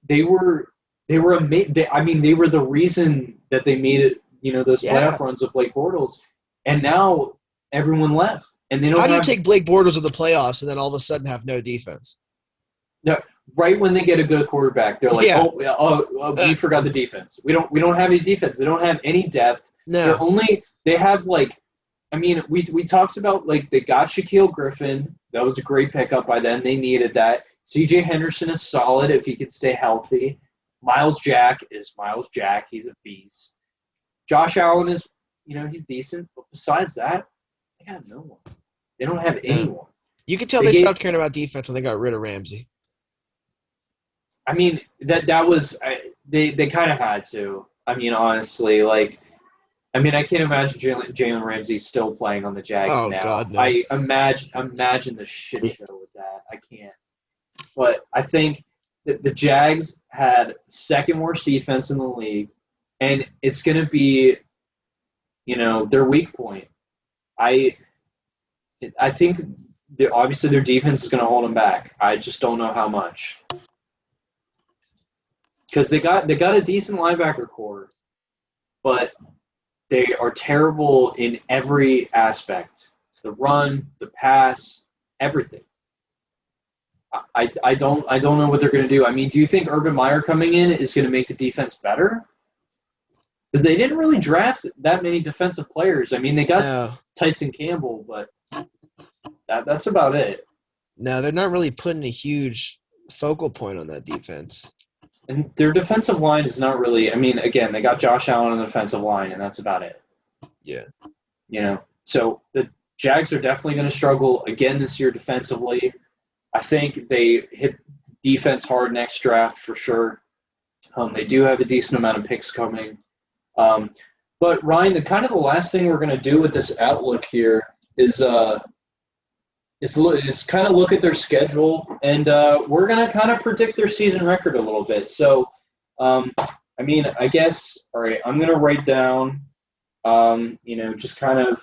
S1: They were amazing. I mean, they were the reason that they made it. Those playoff runs of Blake Bortles, and now everyone left, and they don't.
S2: How do you take Blake Bortles to the playoffs and then all of a sudden have no defense?
S1: No, right when they get a good quarterback, they're like, we forgot the defense. We don't have any defense. They don't have any depth.
S2: No.
S1: They have we talked about they got Shaquille Griffin. That was a great pickup by them. They needed that. C.J. Henderson is solid if he could stay healthy. Miles Jack is Miles Jack. He's a beast. Josh Allen is, he's decent. But besides that, they got no one. They don't have anyone.
S2: You could tell they stopped caring about defense when they got rid of Ramsey.
S1: I mean, that was they kind of had to. I mean, honestly, I can't imagine Jalen Ramsey still playing on the Jags now.
S2: God, no.
S1: I imagine the shit show with that. I can't. But I think that the Jags had second worst defense in the league, and it's going to be, their weak point. I think obviously their defense is going to hold them back. I just don't know how much. Because they got a decent linebacker core, but they are terrible in every aspect. The run, the pass, everything. I don't know what they're going to do. I mean, do you think Urban Meyer coming in is going to make the defense better? Because they didn't really draft that many defensive players. I mean, they got Tyson Campbell, but that's about it.
S2: No, they're not really putting a huge focal point on that defense.
S1: And their defensive line is not really – I mean, again, they got Josh Allen on the defensive line, and that's about it.
S2: Yeah.
S1: So the Jags are definitely going to struggle again this year defensively. I think they hit defense hard next draft for sure. They do have a decent amount of picks coming. But, Ryan, the last thing we're going to do with this outlook here is kind of look at their schedule, and we're going to kind of predict their season record a little bit. So, I guess, all right, I'm going to write down, just kind of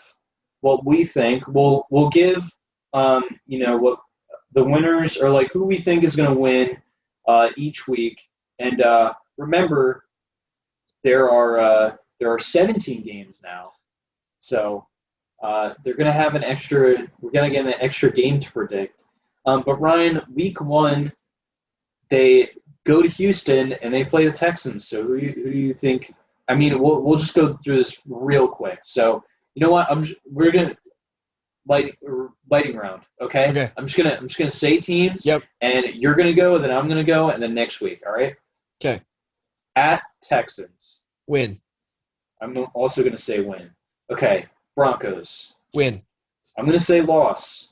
S1: what we think. We'll give, what the winners are who we think is going to win each week. And remember, there are 17 games now. So they're going to have we're going to get an extra game to predict. But Ryan, week 1, they go to Houston and they play the Texans. So who do you think? I mean, we'll just go through this real quick. So you know what? We're going to lighting round. Okay. I'm just gonna say teams.
S2: Yep.
S1: And you're gonna go, then I'm gonna go, and then next week. All right.
S2: Okay.
S1: At Texans.
S2: Win.
S1: I'm also gonna say win. Okay. Broncos.
S2: Win.
S1: I'm gonna say loss.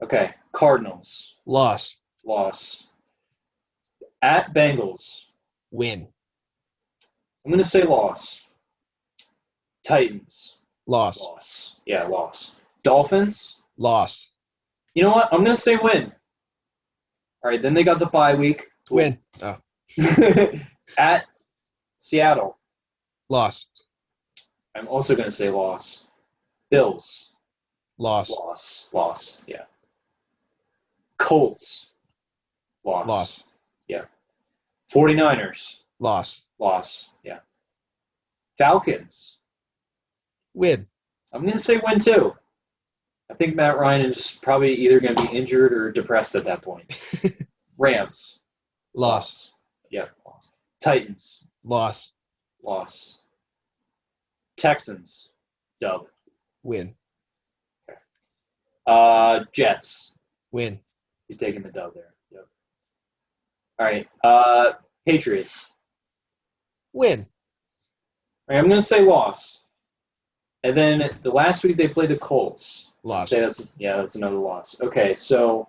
S1: Okay. Cardinals.
S2: Loss.
S1: At Bengals.
S2: Win.
S1: I'm gonna say loss. Titans.
S2: Loss.
S1: Loss. Yeah, loss. Dolphins.
S2: Loss.
S1: You know what? I'm going to say win. All right, then they got the bye week.
S2: Win. Oh.
S1: At Seattle.
S2: Loss.
S1: I'm also going to say loss. Bills.
S2: Loss.
S1: Loss. Yeah. Colts.
S2: Loss.
S1: Yeah. 49ers.
S2: Loss.
S1: Yeah. Falcons.
S2: Win.
S1: I'm going to say win too. I think Matt Ryan is probably either going to be injured or depressed at that point. Rams.
S2: Loss.
S1: Yeah, loss. Titans.
S2: Loss.
S1: Texans. Dub.
S2: Win.
S1: Jets.
S2: Win.
S1: He's taking the dub there. Yep. All right. Patriots.
S2: Win.
S1: All right, I'm going to say loss. And then the last week they played the Colts.
S2: Loss.
S1: That's another loss. Okay, so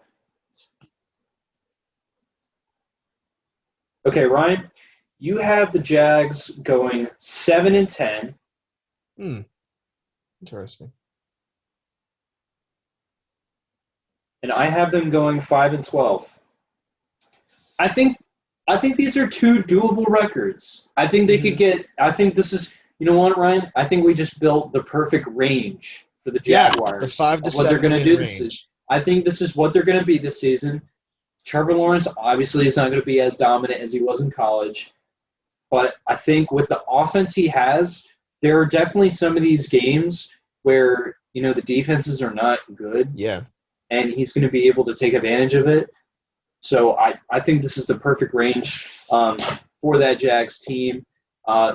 S1: Ryan, you have the Jags going 7-10.
S2: Interesting.
S1: And I have them going 5-12. I think these are two doable records. I think they could get. I think this is. You know what, Ryan? I think we just built the perfect range for the Jaguars.
S2: The 5 to 7
S1: what they're going to do
S2: range.
S1: this season. I think this is what they're going to be this season. Trevor Lawrence obviously is not going to be as dominant as he was in college, but I think with the offense he has, there are definitely some of these games where the defenses are not good.
S2: Yeah.
S1: And he's going to be able to take advantage of it. So I think this is the perfect range for that Jags team.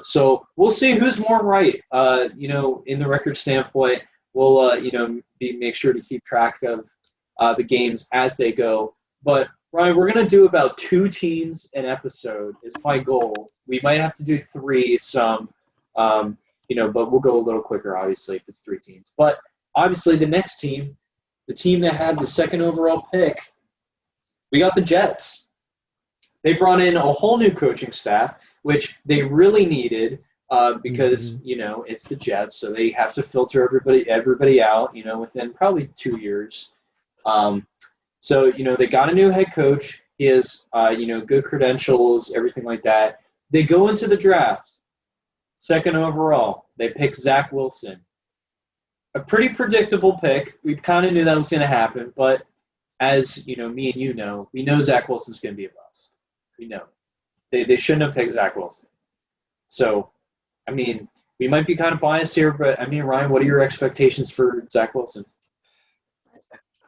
S1: So we'll see who's more right. In the record standpoint, we'll make sure to keep track of the games as they go. But Ryan, we're going to do about 2 teams an episode is my goal. We might have to do 3 but we'll go a little quicker, obviously, if it's 3 teams. But obviously the next team, the team that had the second overall pick, we got the Jets. They brought in a whole new coaching staff, which they really needed because, it's the Jets, so they have to filter everybody out, within probably 2 years. So they got a new head coach. He has, good credentials, everything like that. They go into the draft, second overall. They pick Zach Wilson. A pretty predictable pick. We kind of knew that was going to happen, but as, me and we know Zach Wilson's going to be a bust. We know. They shouldn't have picked Zach Wilson. So, we might be kind of biased here, but, Ryan, what are your expectations for Zach Wilson?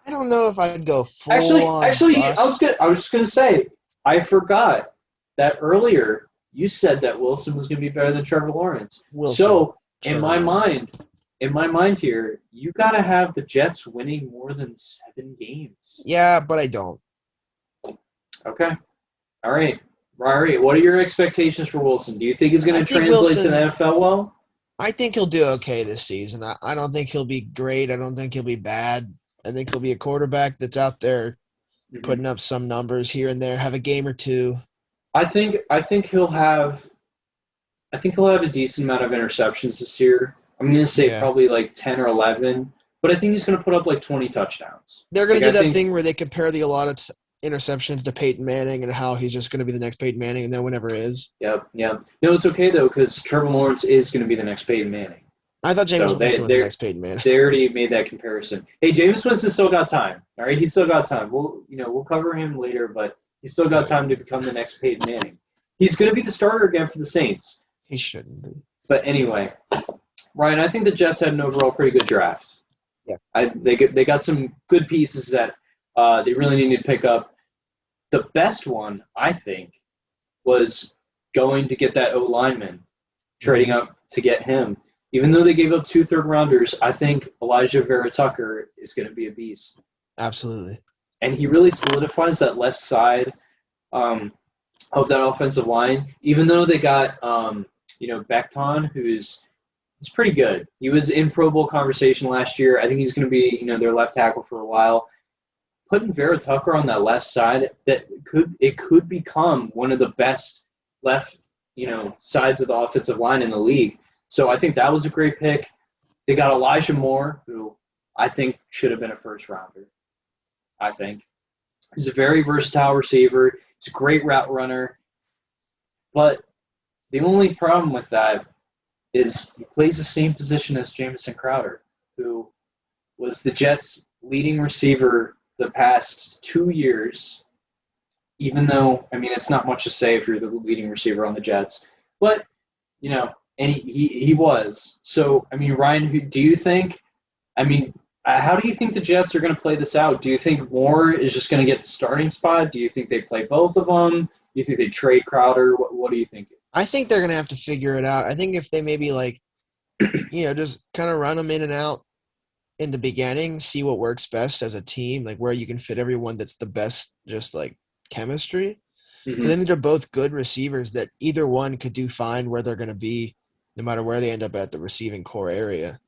S2: I don't know if I'd go full
S1: Actually,
S2: bust.
S1: I was just going to say, I forgot that earlier you said that Wilson was going to be better than Trevor Lawrence. In my mind here, you got to have the Jets winning more than 7 games.
S2: Yeah, but I don't.
S1: Okay. All right. What are your expectations for Wilson? Do you think he's going to translate to the NFL well?
S2: I think he'll do okay this season. I don't think he'll be great. I don't think he'll be bad. I think he'll be a quarterback that's out there putting up some numbers here and there, have a game or 2.
S1: I think he'll have a decent amount of interceptions this year. I'm going to say probably like 10 or 11, but I think he's going to put up like 20 touchdowns.
S2: They're going to do that thing where they compare the allotted interceptions to Peyton Manning and how he's just going to be the next Peyton Manning and no one ever is.
S1: Yep. No, it's okay, though, because Trevor Lawrence is going to be the next Peyton Manning.
S2: I thought Jameis Winston was the next Peyton Manning.
S1: They already made that comparison. Hey, Jameis Winston still got time. All right, he's still got time. We'll cover him later, but he's still got time to become the next Peyton Manning. He's going to be the starter again for the Saints.
S2: He shouldn't be.
S1: But anyway, Ryan, I think the Jets had an overall pretty good draft.
S2: Yeah.
S1: They got some good pieces that they really needed to pick up. The best one, I think, was going to get that O-lineman, trading up to get him. Even though they gave up 2 third-rounders, I think Elijah Vera Tucker is going to be a beast.
S2: Absolutely.
S1: And he really solidifies that left side of that offensive line. Even though they got, Becton, who's pretty good. He was in Pro Bowl conversation last year. I think he's going to be, their left tackle for a while. Putting Vera Tucker on that left side, it could become one of the best left, sides of the offensive line in the league. So I think that was a great pick. They got Elijah Moore, who I think should have been a first-rounder, I think. He's a very versatile receiver. He's a great route runner. But the only problem with that is he plays the same position as Jamison Crowder, who was the Jets' leading receiver the past 2 years, even though, I mean, it's not much to say if you're the leading receiver on the Jets. But, and he was. So, I mean, Ryan, who do you think – I mean, how do you think the Jets are going to play this out? Do you think Moore is just going to get the starting spot? Do you think they play both of them? Do you think they trade Crowder? What do you think?
S2: I think they're going to have to figure it out. I think if they maybe just kind of run them in and out in the beginning, see what works best as a team, like where you can fit everyone that's the best, just like chemistry.
S1: Mm-hmm.
S2: But then they're both good receivers that either one could do fine where they're going to be, no matter where they end up at the receiving core area.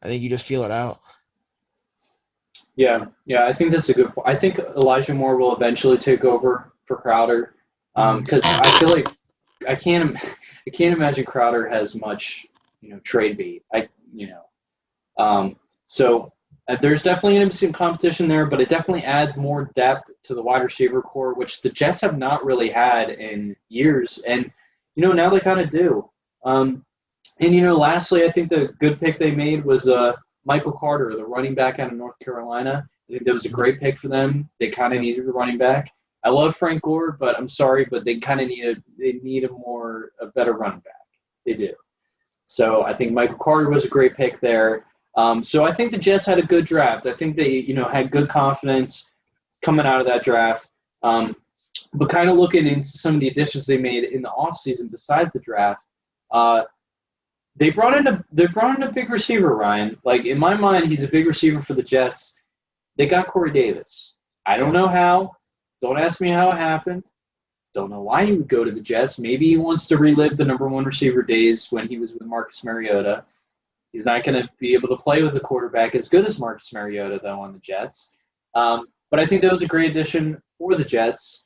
S2: I think you just feel it out.
S1: Yeah, I think that's a good point. I think Elijah Moore will eventually take over for Crowder because I feel like I can't imagine Crowder has much trade bait. So there's definitely going to be some competition there, but it definitely adds more depth to the wide receiver core, which the Jets have not really had in years, and now they kind of do. Lastly, I think the good pick they made was Michael Carter, the running back out of North Carolina. I think that was a great pick for them. They kind of needed a running back. I love Frank Gore, but I'm sorry, but they kind of need a better running back. They do. So I think Michael Carter was a great pick there. So I think the Jets had a good draft. I think they had good confidence coming out of that draft. But kind of looking into some of the additions they made in the offseason besides the draft, they brought in a big receiver, Ryan. Like, in my mind, he's a big receiver for the Jets. They got Corey Davis. I don't know how. Don't ask me how it happened. Don't know why he would go to the Jets. Maybe he wants to relive the number one receiver days when he was with Marcus Mariota. He's not going to be able to play with a quarterback as good as Marcus Mariota, though, on the Jets. But I think that was a great addition for the Jets.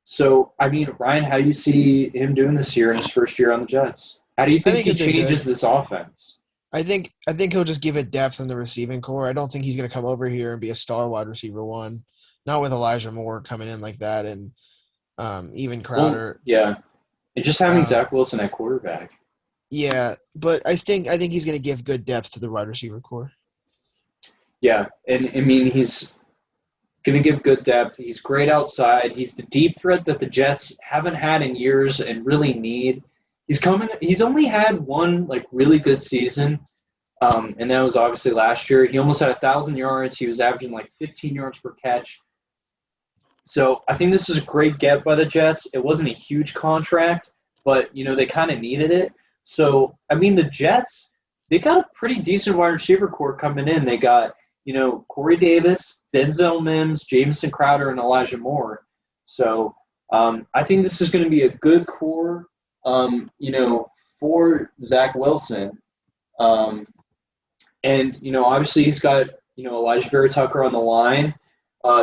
S1: So, I mean, Ryan, how do you see him doing this year in his first year on the Jets? How do you think he changes this offense?
S2: I think he'll just give it depth in the receiving core. I don't think he's going to come over here and be a star wide receiver one. Not with Elijah Moore coming in like that, and even Crowder.
S1: Well, yeah, and just having Zach Wilson at quarterback.
S2: Yeah, but I think he's going to give good depth to the wide receiver core.
S1: Yeah, and I mean he's going to give good depth. He's great outside. He's the deep threat that the Jets haven't had in years and really need. He's only had one really good season, and that was obviously last year. He almost had 1,000 yards. He was averaging 15 yards per catch. So I think this is a great get by the Jets. It wasn't a huge contract, but they kind of needed it. So I mean the Jets, they got a pretty decent wide receiver core coming in. They got Corey Davis, Denzel Mims, Jamison Crowder, and Elijah Moore. So I think this is going to be a good core. For Zach Wilson. Obviously he's got, Elijah Vera Tucker on the line.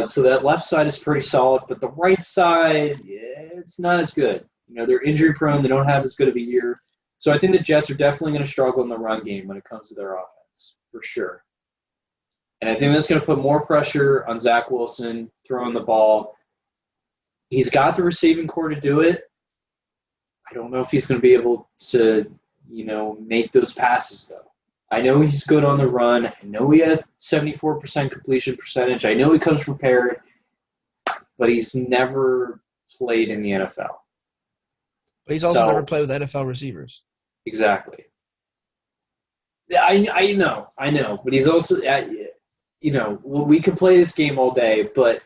S1: So that left side is pretty solid, but the right side, it's not as good. They're injury prone. They don't have as good of a year. So I think the Jets are definitely going to struggle in the run game when it comes to their offense, for sure. And I think that's going to put more pressure on Zach Wilson throwing the ball. He's got the receiving core to do it. I don't know if he's going to be able to, make those passes, though. I know he's good on the run. I know he had a 74% completion percentage. I know he comes prepared, but he's never played in the NFL.
S2: But he's also never played with NFL receivers.
S1: Exactly. Yeah, I know. But he's also, we could play this game all day, but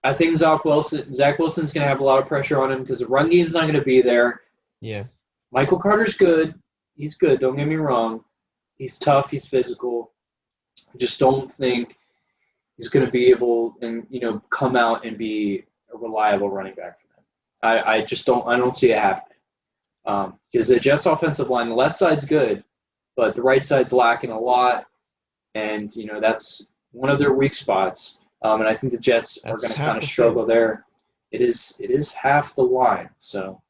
S1: I think Zach Wilson's going to have a lot of pressure on him because the run game's not going to be there.
S2: Yeah.
S1: Michael Carter's good. He's good. Don't get me wrong. He's tough. He's physical. I just don't think he's going to be able and come out and be a reliable running back for them. I don't see it happening. Because the Jets' offensive line, the left side's good, but the right side's lacking a lot, and that's one of their weak spots. And I think the Jets are going to kind of struggle there. It is half the line. So,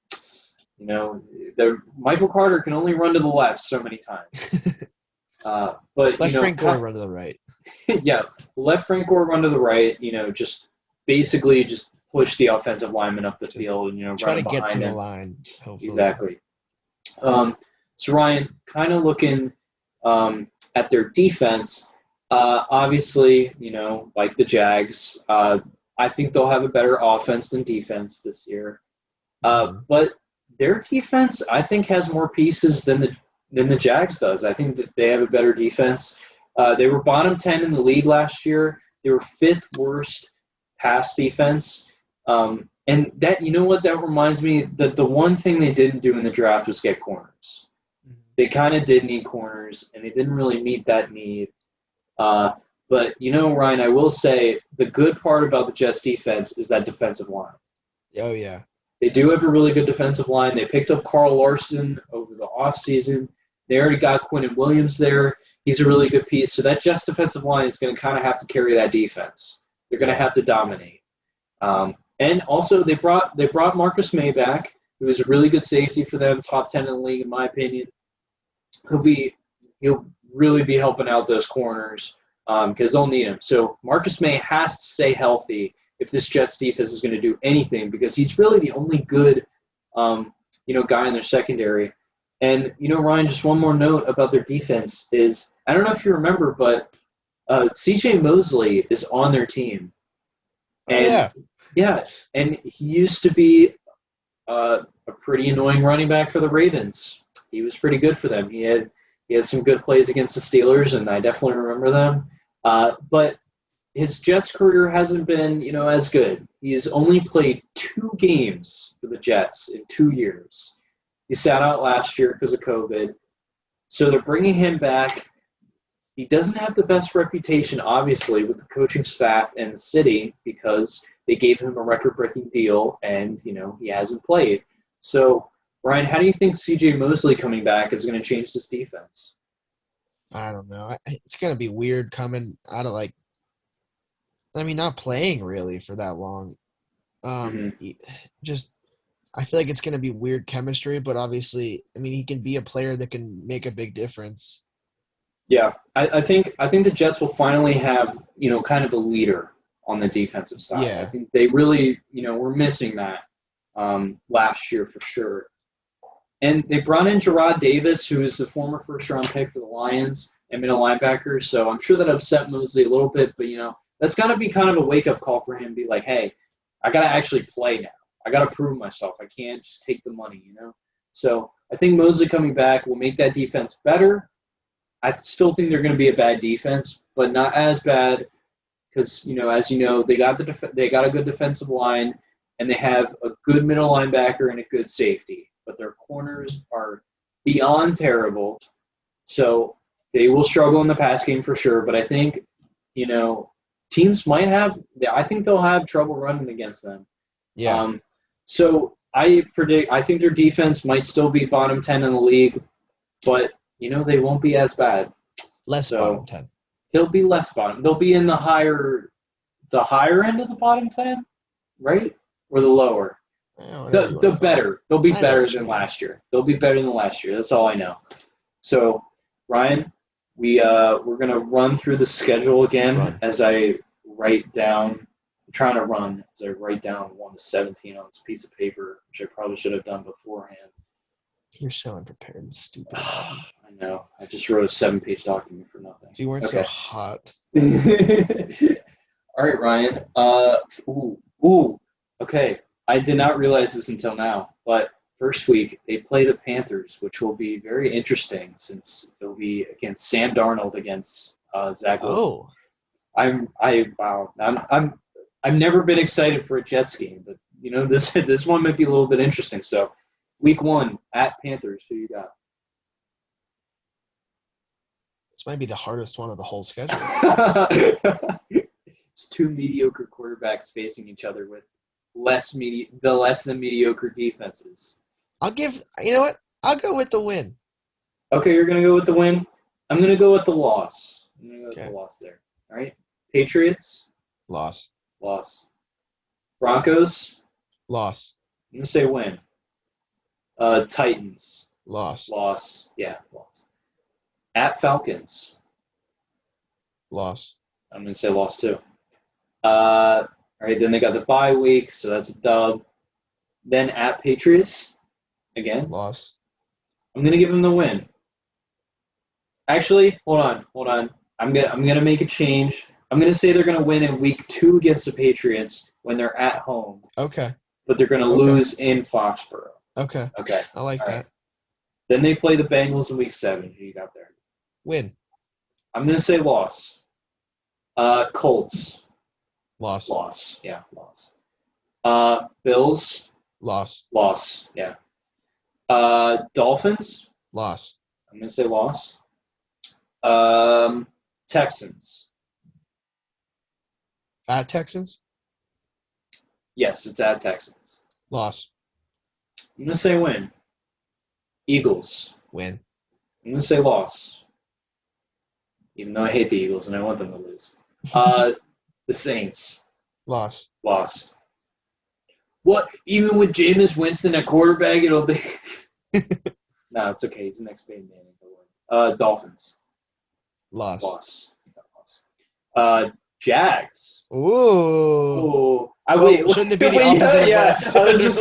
S1: Michael Carter can only run to the left so many times. But
S2: Let Frank Gore run to the right.
S1: Yeah, let Frank Gore run to the right. Just basically just push the offensive lineman up the field.
S2: Try
S1: run
S2: to get to
S1: behind
S2: the
S1: him.
S2: line. Hopefully.
S1: Exactly. So Ryan, kind of looking at their defense. Obviously, like the Jags, I think they'll have a better offense than defense this year. But their defense, I think, has more pieces than the Jags does. I think that they have a better defense. They were bottom 10 in the league last year. They were fifth worst pass defense. And that, that reminds me that the one thing they didn't do in the draft was get corners. They kind of did need corners, and they didn't really meet that need. But, Ryan, I will say the good part about the Jets defense is that defensive line.
S2: Oh, yeah.
S1: They do have a really good defensive line. They picked up Carl Larson over the offseason. They already got Quinnen Williams there. He's a really good piece. So that Jets defensive line is going to kind of have to carry that defense. They're going to have to dominate. And also they brought Marcus May back, who is a really good safety for them, top 10 in the league in my opinion. He'll really be helping out those corners because they'll need him. So Marcus May has to stay healthy if this Jets defense is going to do anything, because he's really the only good, guy in their secondary. And, Ryan, just one more note about their defense is, I don't know if you remember, but C.J. Mosley is on their team. And, and he used to be a pretty annoying running back for the Ravens. He was pretty good for them. He had some good plays against the Steelers, and I definitely remember them. But his Jets career hasn't been, as good. He's only played 2 games for the Jets in 2 years. He sat out last year because of COVID. So they're bringing him back. He doesn't have the best reputation, obviously, with the coaching staff and the city because they gave him a record-breaking deal and, he hasn't played. So, Ryan, how do you think C.J. Mosley coming back is going to change this defense?
S2: I don't know. It's going to be weird coming out of, not playing really for that long. I feel like it's going to be weird chemistry, but obviously, he can be a player that can make a big difference.
S1: Yeah, I think the Jets will finally have, kind of a leader on the defensive side.
S2: Yeah.
S1: I think they really, were missing that last year for sure. And they brought in Gerard Davis, who is the former first-round pick for the Lions and middle linebacker. So I'm sure that upset Mosley a little bit, but, that's got to be kind of a wake-up call for him. Be like, hey, I got to actually play now. I got to prove myself. I can't just take the money, So I think Mosley coming back will make that defense better. I still think they're going to be a bad defense, but not as bad because, as you know, they got a good defensive line and they have a good middle linebacker and a good safety, but their corners are beyond terrible. So they will struggle in the pass game for sure, but I think, teams I think they'll have trouble running against them.
S2: Yeah.
S1: So I think their defense might still be bottom 10 in the league, but they won't be as bad.
S2: Bottom 10.
S1: They'll be less bottom. They'll be in the higher end of the bottom 10, right? Or the lower. The better. They'll be better than last year. They'll be better than last year. That's all I know. So, Ryan, we're gonna run through the schedule again as I write down. I'm trying to run as I write down 1 to 17 on this piece of paper, which I probably should have done beforehand.
S2: You're so unprepared and stupid.
S1: I know. I just wrote a 7-page document for nothing.
S2: If you weren't so hot.
S1: All right, Ryan. Okay. I did not realize this until now, but first week they play the Panthers, which will be very interesting since it'll be against Sam Darnold against Zach Wilson. I've never been excited for a Jets game, but this one might be a little bit interesting. So, week 1 at Panthers, who you got?
S2: This might be the hardest one of the whole schedule.
S1: It's 2 mediocre quarterbacks facing each other with less than mediocre defenses.
S2: I'll go with the win.
S1: Okay, you're gonna go with the win. I'm gonna go with the loss. I'm gonna go with the loss there. All right. Patriots.
S2: Loss.
S1: Broncos.
S2: Loss.
S1: I'm gonna say win. Titans.
S2: Loss.
S1: Loss. Yeah, loss. At Falcons.
S2: Loss.
S1: I'm going to say loss too. All right, then they got the bye week, so that's a dub. Then at Patriots, again.
S2: Loss.
S1: I'm going to give them the win. Actually, hold on. I'm gonna make a change. I'm gonna say they're gonna win in week 2 against the Patriots when they're at home.
S2: Okay.
S1: But they're gonna lose in Foxborough.
S2: Okay.
S1: Okay.
S2: I like that.
S1: Right. Then they play the Bengals in week 7. Who you got there?
S2: Win.
S1: I'm gonna say loss. Colts.
S2: Loss.
S1: Loss. Yeah, loss. Bills.
S2: Loss.
S1: Loss. Yeah. Dolphins.
S2: Loss.
S1: I'm gonna say loss. Texans.
S2: At Texans?
S1: Yes, it's at Texans.
S2: Loss.
S1: I'm going to say win. Eagles.
S2: Win.
S1: I'm going to say loss. Even though I hate the Eagles and I want them to lose. The Saints.
S2: Loss.
S1: Loss. What? Even with Jameis Winston at quarterback, it'll be... No, it's okay. He's the next Peyton Manning. Dolphins.
S2: Loss.
S1: Loss. Jags.
S2: Ooh.
S1: Wait,
S2: shouldn't it be the opposite
S1: yeah,
S2: of us?
S1: I was just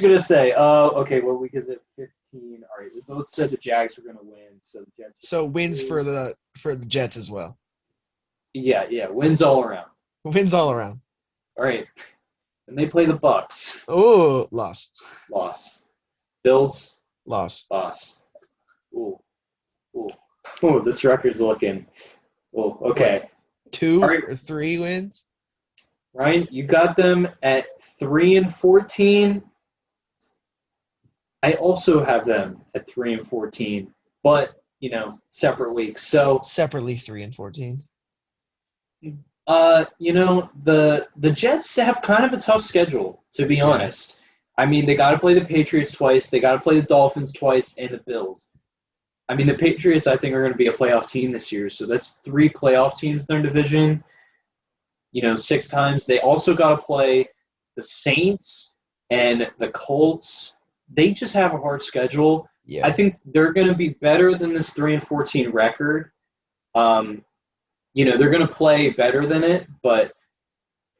S1: gonna say. Okay, well, because at 15, all right, we both said the Jags were gonna win, so the Jets.
S2: So wins for the Jets as well.
S1: Yeah, wins all around.
S2: Wins all around.
S1: All right, and they play the Bucks.
S2: Oh, loss.
S1: Bills.
S2: Loss.
S1: Ooh, this record's looking. Oh, okay.
S2: What, 2
S1: right.
S2: or 3 wins?
S1: Ryan, you got them at 3-14. I also have them at 3-14, but separate weeks. So
S2: separately 3-14.
S1: The Jets have kind of a tough schedule, to be honest. I mean, they got to play the Patriots twice, they got to play the Dolphins twice, and the Bills. I mean, the Patriots, I think, are going to be a playoff team this year, so that's 3 playoff teams in their division. 6 times. They also got to play the Saints and the Colts. They just have a hard schedule.
S2: Yeah.
S1: I think they're going to be better than this 3-14 record. They're going to play better than it, but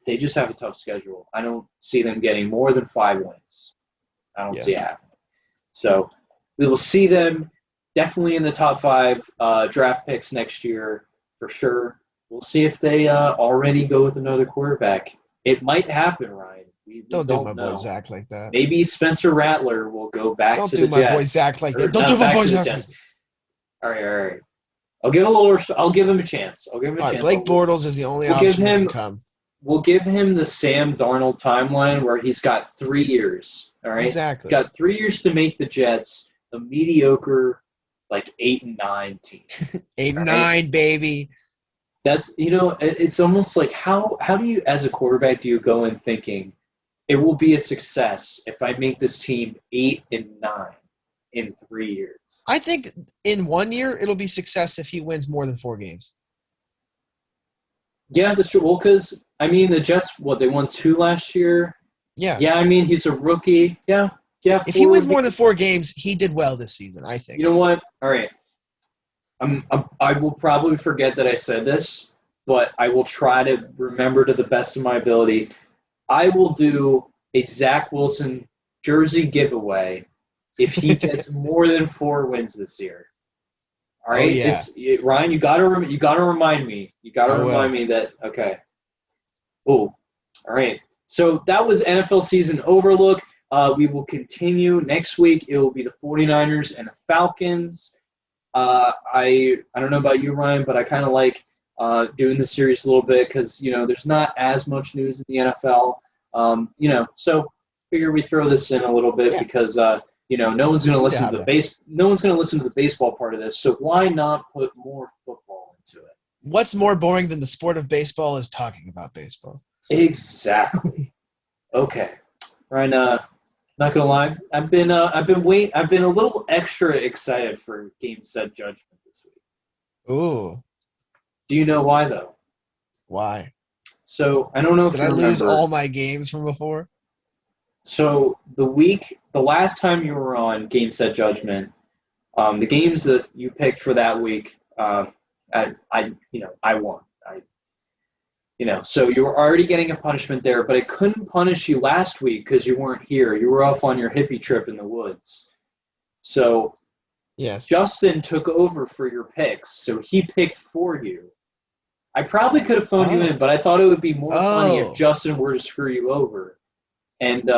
S1: they just have a tough schedule. I don't see them getting more than 5 wins. I don't see it happening. So we will see them definitely in the top 5 draft picks next year for sure. We'll see if they already go with another quarterback. It might happen, Ryan. We
S2: don't
S1: do
S2: my boy Zach like that.
S1: Maybe Spencer Rattler will go back to the Jets.
S2: Don't do my boy Zach like that. Don't do my boy Zach like that.
S1: All right. I'll give him a chance. All right,
S2: Blake Bortles is the only option that can come.
S1: We'll give him the Sam Darnold timeline where he's got 3 years. All right?
S2: Exactly.
S1: He's got 3 years to make the Jets a mediocre, 8-9 team.
S2: 8-9, baby.
S1: That's it's almost like how do you, as a quarterback, do you go in thinking it will be a success if I make this team 8-9 in 3 years?
S2: I think in 1 year it'll be success if he wins more than 4 games.
S1: Yeah, that's true. Well, because the Jets, they won 2 last year.
S2: Yeah.
S1: Yeah, he's a rookie. Yeah.
S2: If he wins more than 4 games, he did well this season, I think.
S1: You know what? All right. I will probably forget that I said this, but I will try to remember to the best of my ability. I will do a Zach Wilson jersey giveaway if he gets more than 4 wins this year. All right, Ryan, you gotta remind me. You gotta remind me that. Okay. Oh, all right. So that was NFL season overlook. We will continue next week. It will be the 49ers and the Falcons. I don't know about you, Ryan, but I kind of like doing the series a little bit because there's not as much news in the NFL. So figure we throw this in a little bit because no one's going to listen to the baseball part of this. So why not put more football into it?
S2: What's more boring than the sport of baseball is talking about baseball.
S1: Exactly. Okay, Ryan. Not gonna lie, I've been a little extra excited for Game Set Judgment this week.
S2: Ooh.
S1: Do you know why though?
S2: Why?
S1: So I don't know if
S2: Did I lose all my games from before?
S1: So the last time you were on Game Set Judgment, the games that you picked for that week, I won. So you were already getting a punishment there, but I couldn't punish you last week because you weren't here. You were off on your hippie trip in the woods. So
S2: yes,
S1: Justin took over for your picks, so he picked for you. I probably could have phoned you in, but I thought it would be more funny if Justin were to screw you over. And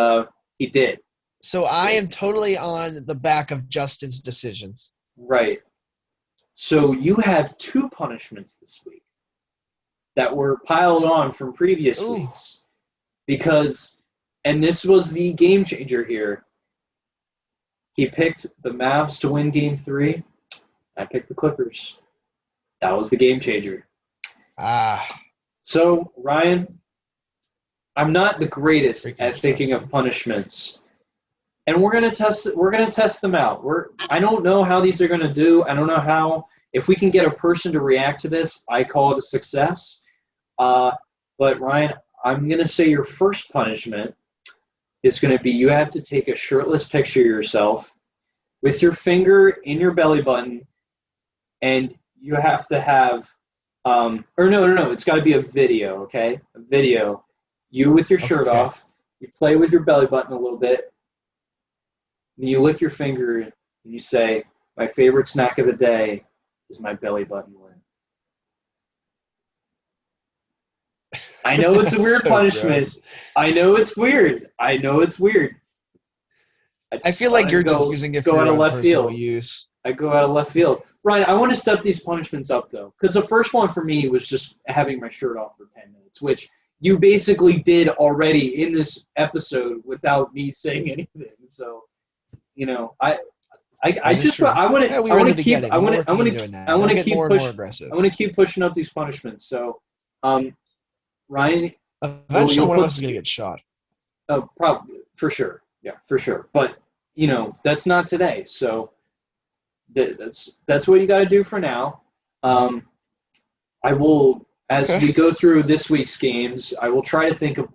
S1: he did.
S2: So I am totally on the back of Justin's decisions.
S1: Right. So you have 2 punishments this week that were piled on from previous weeks. Because, and this was the game changer here, he picked the Mavs to win Game 3. I picked the Clippers. That was the game changer. So, Ryan, I'm not the greatest at thinking of punishments. And we're gonna test them out. I don't know how these are gonna do. I don't know how. If we can get a person to react to this, I call it a success. But Ryan, I'm gonna say your first punishment is gonna be you have to take a shirtless picture of yourself with your finger in your belly button, and you have to have no, it's got to be a video, okay? A video. You with your shirt off. You play with your belly button a little bit. And you lick your finger and you say, "My favorite snack of the day is my belly button lint." I know it's a weird punishment. Gross. I know it's weird.
S2: I feel like you're just using it for your own personal use.
S1: I go out of left field. Ryan, I want to step these punishments up, though, because the first one for me was just having my shirt off for 10 minutes, which you basically did already in this episode without me saying anything. So, I want to keep pushing up these punishments. So, Ryan,
S2: eventually one of us is going to get shot.
S1: Probably, for sure. Yeah, for sure. But, that's not today. So that's what you got to do for now. I will, as we go through this week's games, I will try to think of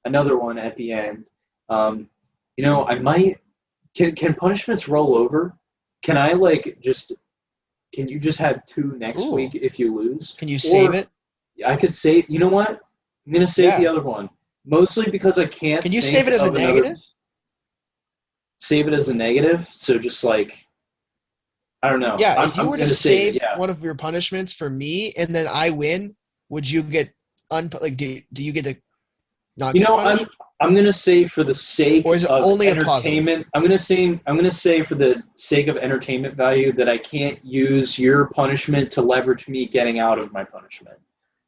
S1: another one at the end. I might, can punishments roll over? Can I can you just have 2 next week if you lose?
S2: Can you save it?
S1: I could save, you know what? I'm going to save the other one. Mostly because I can't.
S2: Can you save it as a negative?
S1: Save it as a negative? So just I don't know.
S2: Yeah, if you were to save one of your punishments for me and then I win, would you get do you get to not get punished?
S1: I'm going to say for the sake
S2: or is it
S1: of
S2: only
S1: entertainment, I'm going to say for the sake of entertainment value that I can't use your punishment to leverage me getting out of my punishment.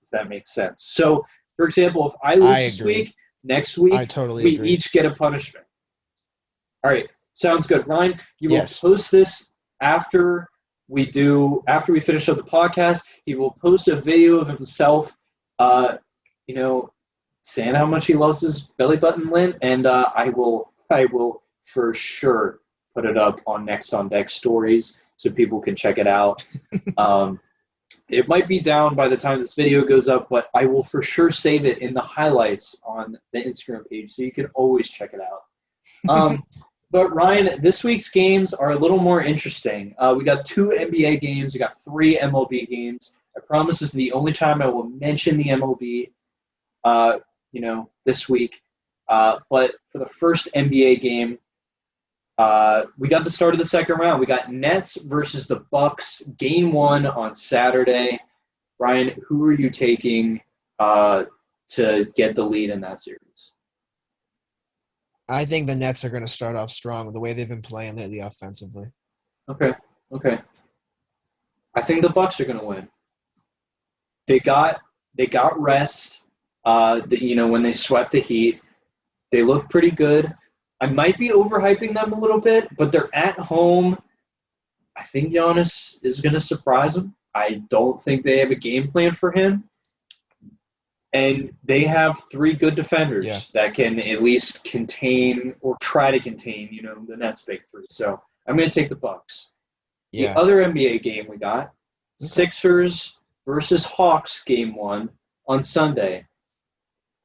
S1: If that makes sense. So, for example, if I lose this week, next week we each get a punishment. All right, sounds good. Ryan, you will post this after we finish up the podcast. He will post a video of himself, saying how much he loves his belly button lint, and I will for sure put it up on Next on Deck stories so people can check it out. It might be down by the time this video goes up, but I will for sure save it in the highlights on the Instagram page so you can always check it out. But Ryan, this week's games are a little more interesting. We got 2 NBA games. We got 3 MLB games. I promise this is the only time I will mention the MLB, this week. But for the first NBA game, we got the start of the second round. We got Nets versus the Bucks, Game 1 on Saturday. Ryan, who are you taking to get the lead in that series?
S2: I think the Nets are going to start off strong with the way they've been playing lately offensively.
S1: Okay. I think the Bucks are going to win. They got rest. When they swept the Heat, they look pretty good. I might be overhyping them a little bit, but they're at home. I think Giannis is going to surprise them. I don't think they have a game plan for him. And they have 3 good defenders that can at least contain or try to contain, the Nets' big 3. So I'm going to take the Bucks. Yeah. The other NBA game we got, Sixers versus Hawks Game 1 on Sunday.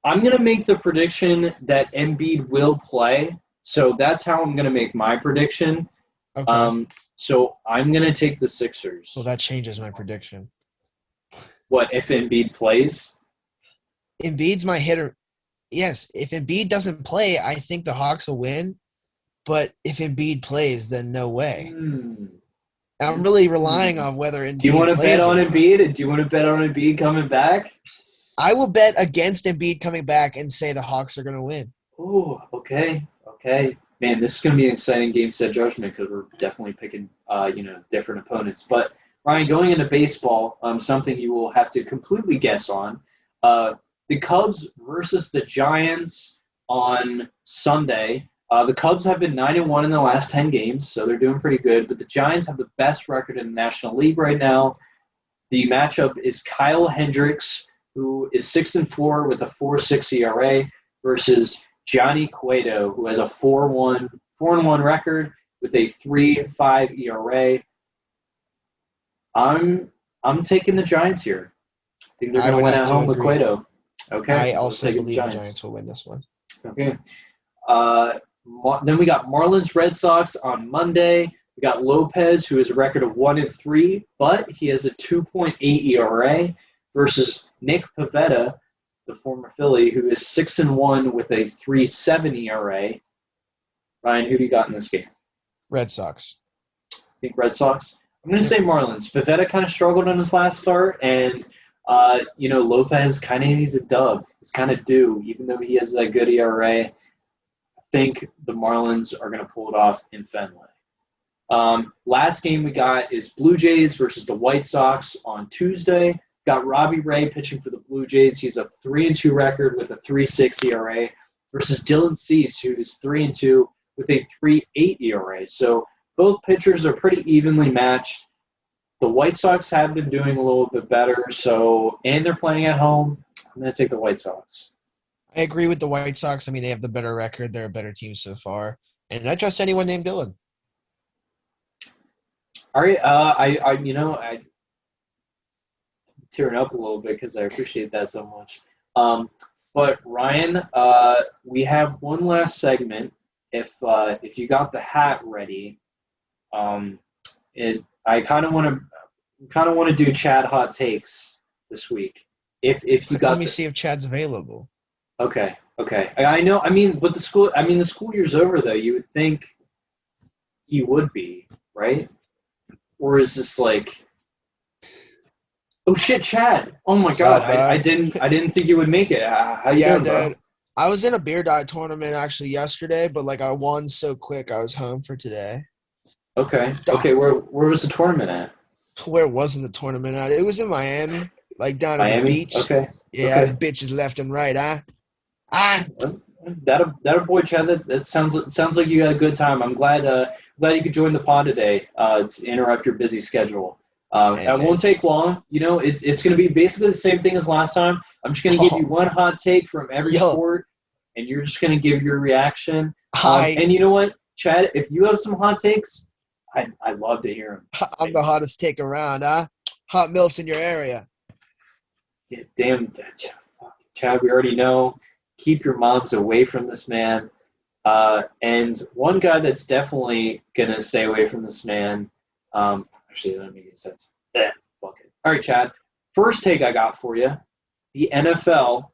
S1: I'm going to make the prediction that Embiid will play. So that's how I'm going to make my prediction.
S2: Okay.
S1: So I'm going to take the Sixers.
S2: Well, that changes my prediction.
S1: What, if Embiid plays?
S2: Embiid's my hitter. Yes, if Embiid doesn't play, I think the Hawks will win. But if Embiid plays, then no way.
S1: Hmm.
S2: I'm really relying
S1: Hmm.
S2: on whether
S1: Do you
S2: Embiid
S1: want to bet
S2: plays
S1: on
S2: or not.
S1: Embiid? Do you want to bet on Embiid coming back?
S2: I will bet against Embiid coming back and say the Hawks are going to win.
S1: Oh, okay, okay. Man, this is going to be an exciting game set judgment because we're definitely picking, different opponents. But Ryan, going into baseball, something you will have to completely guess on. The Cubs versus the Giants on Sunday. The Cubs have been 9-1 in the last 10 games, so they're doing pretty good. But the Giants have the best record in the National League right now. The matchup is Kyle Hendricks, who is 6-4 with a 4.6 ERA, versus Johnny Cueto, who has a 4-1 record with a 3.5 ERA. I'm taking the Giants here. I think they're
S2: I
S1: going to
S2: would
S1: win
S2: have
S1: at
S2: to
S1: home with
S2: agree.
S1: Cueto. Okay,
S2: I
S1: let's
S2: also
S1: take the
S2: believe the
S1: Giants.
S2: Giants will win this one.
S1: Okay. Then we got Marlins Red Sox on Monday. We got Lopez, who has a record of 1-3, but he has a 2.8 ERA, versus Nick Pivetta, the former Philly, who is 6-1 with a 3.7 ERA. Ryan, who do you got in this game?
S2: Red Sox.
S1: I think Red Sox. I'm going to say Marlins. Pivetta kind of struggled on his last start, and Lopez kind of needs a dub. It's kind of due, even though he has that good ERA. I think the Marlins are going to pull it off in Fenway. Last game we got is Blue Jays versus the White Sox on Tuesday. Got Robbie Ray pitching for the Blue Jays. He's a 3-2 record with a 3.6 ERA, versus Dylan Cease, who is 3-2 with a 3.8 ERA. So both pitchers are pretty evenly matched. The White Sox have been doing a little bit better, and they're playing at home. I'm going to take the White Sox.
S2: I agree with the White Sox. I mean, they have the better record. They're a better team so far. And I trust anyone named Dylan.
S1: All right, I'm tearing up a little bit because I appreciate that so much. But Ryan, we have one last segment. If you got the hat ready, I kind of want to do Chad hot takes this week. If you got
S2: Let me see if Chad's available.
S1: Okay. I know. I mean, but the school year's over though. You would think he would be, right? Or is this like, oh shit, Chad! Oh my god, I didn't think you would make it. How you doing, bro?
S2: Dude. I was in a beer diet tournament actually yesterday, but I won so quick I was home for today.
S1: Okay. Where was the tournament at?
S2: Where wasn't the tournament at? It was in Miami, down at the
S1: Miami.
S2: beach.
S1: Okay.
S2: Yeah, bitches left and right, huh?
S1: That boy, Chad. That sounds like you had a good time. I'm glad you could join the pod today to interrupt your busy schedule. That won't take long. It's going to be basically the same thing as last time. I'm just going to give you one hot take from every sport, and you're just going to give your reaction. And you know what, Chad? If you have some hot takes, I'd love to hear them.
S2: I'm the hottest take around, huh? Hot milfs in your area.
S1: Yeah, damn, Chad. We already know. Keep your moms away from this man. And one guy that's definitely going to stay away from this man. Actually, that doesn't make any sense. Fuck it. All right, Chad. First take I got for you. The NFL.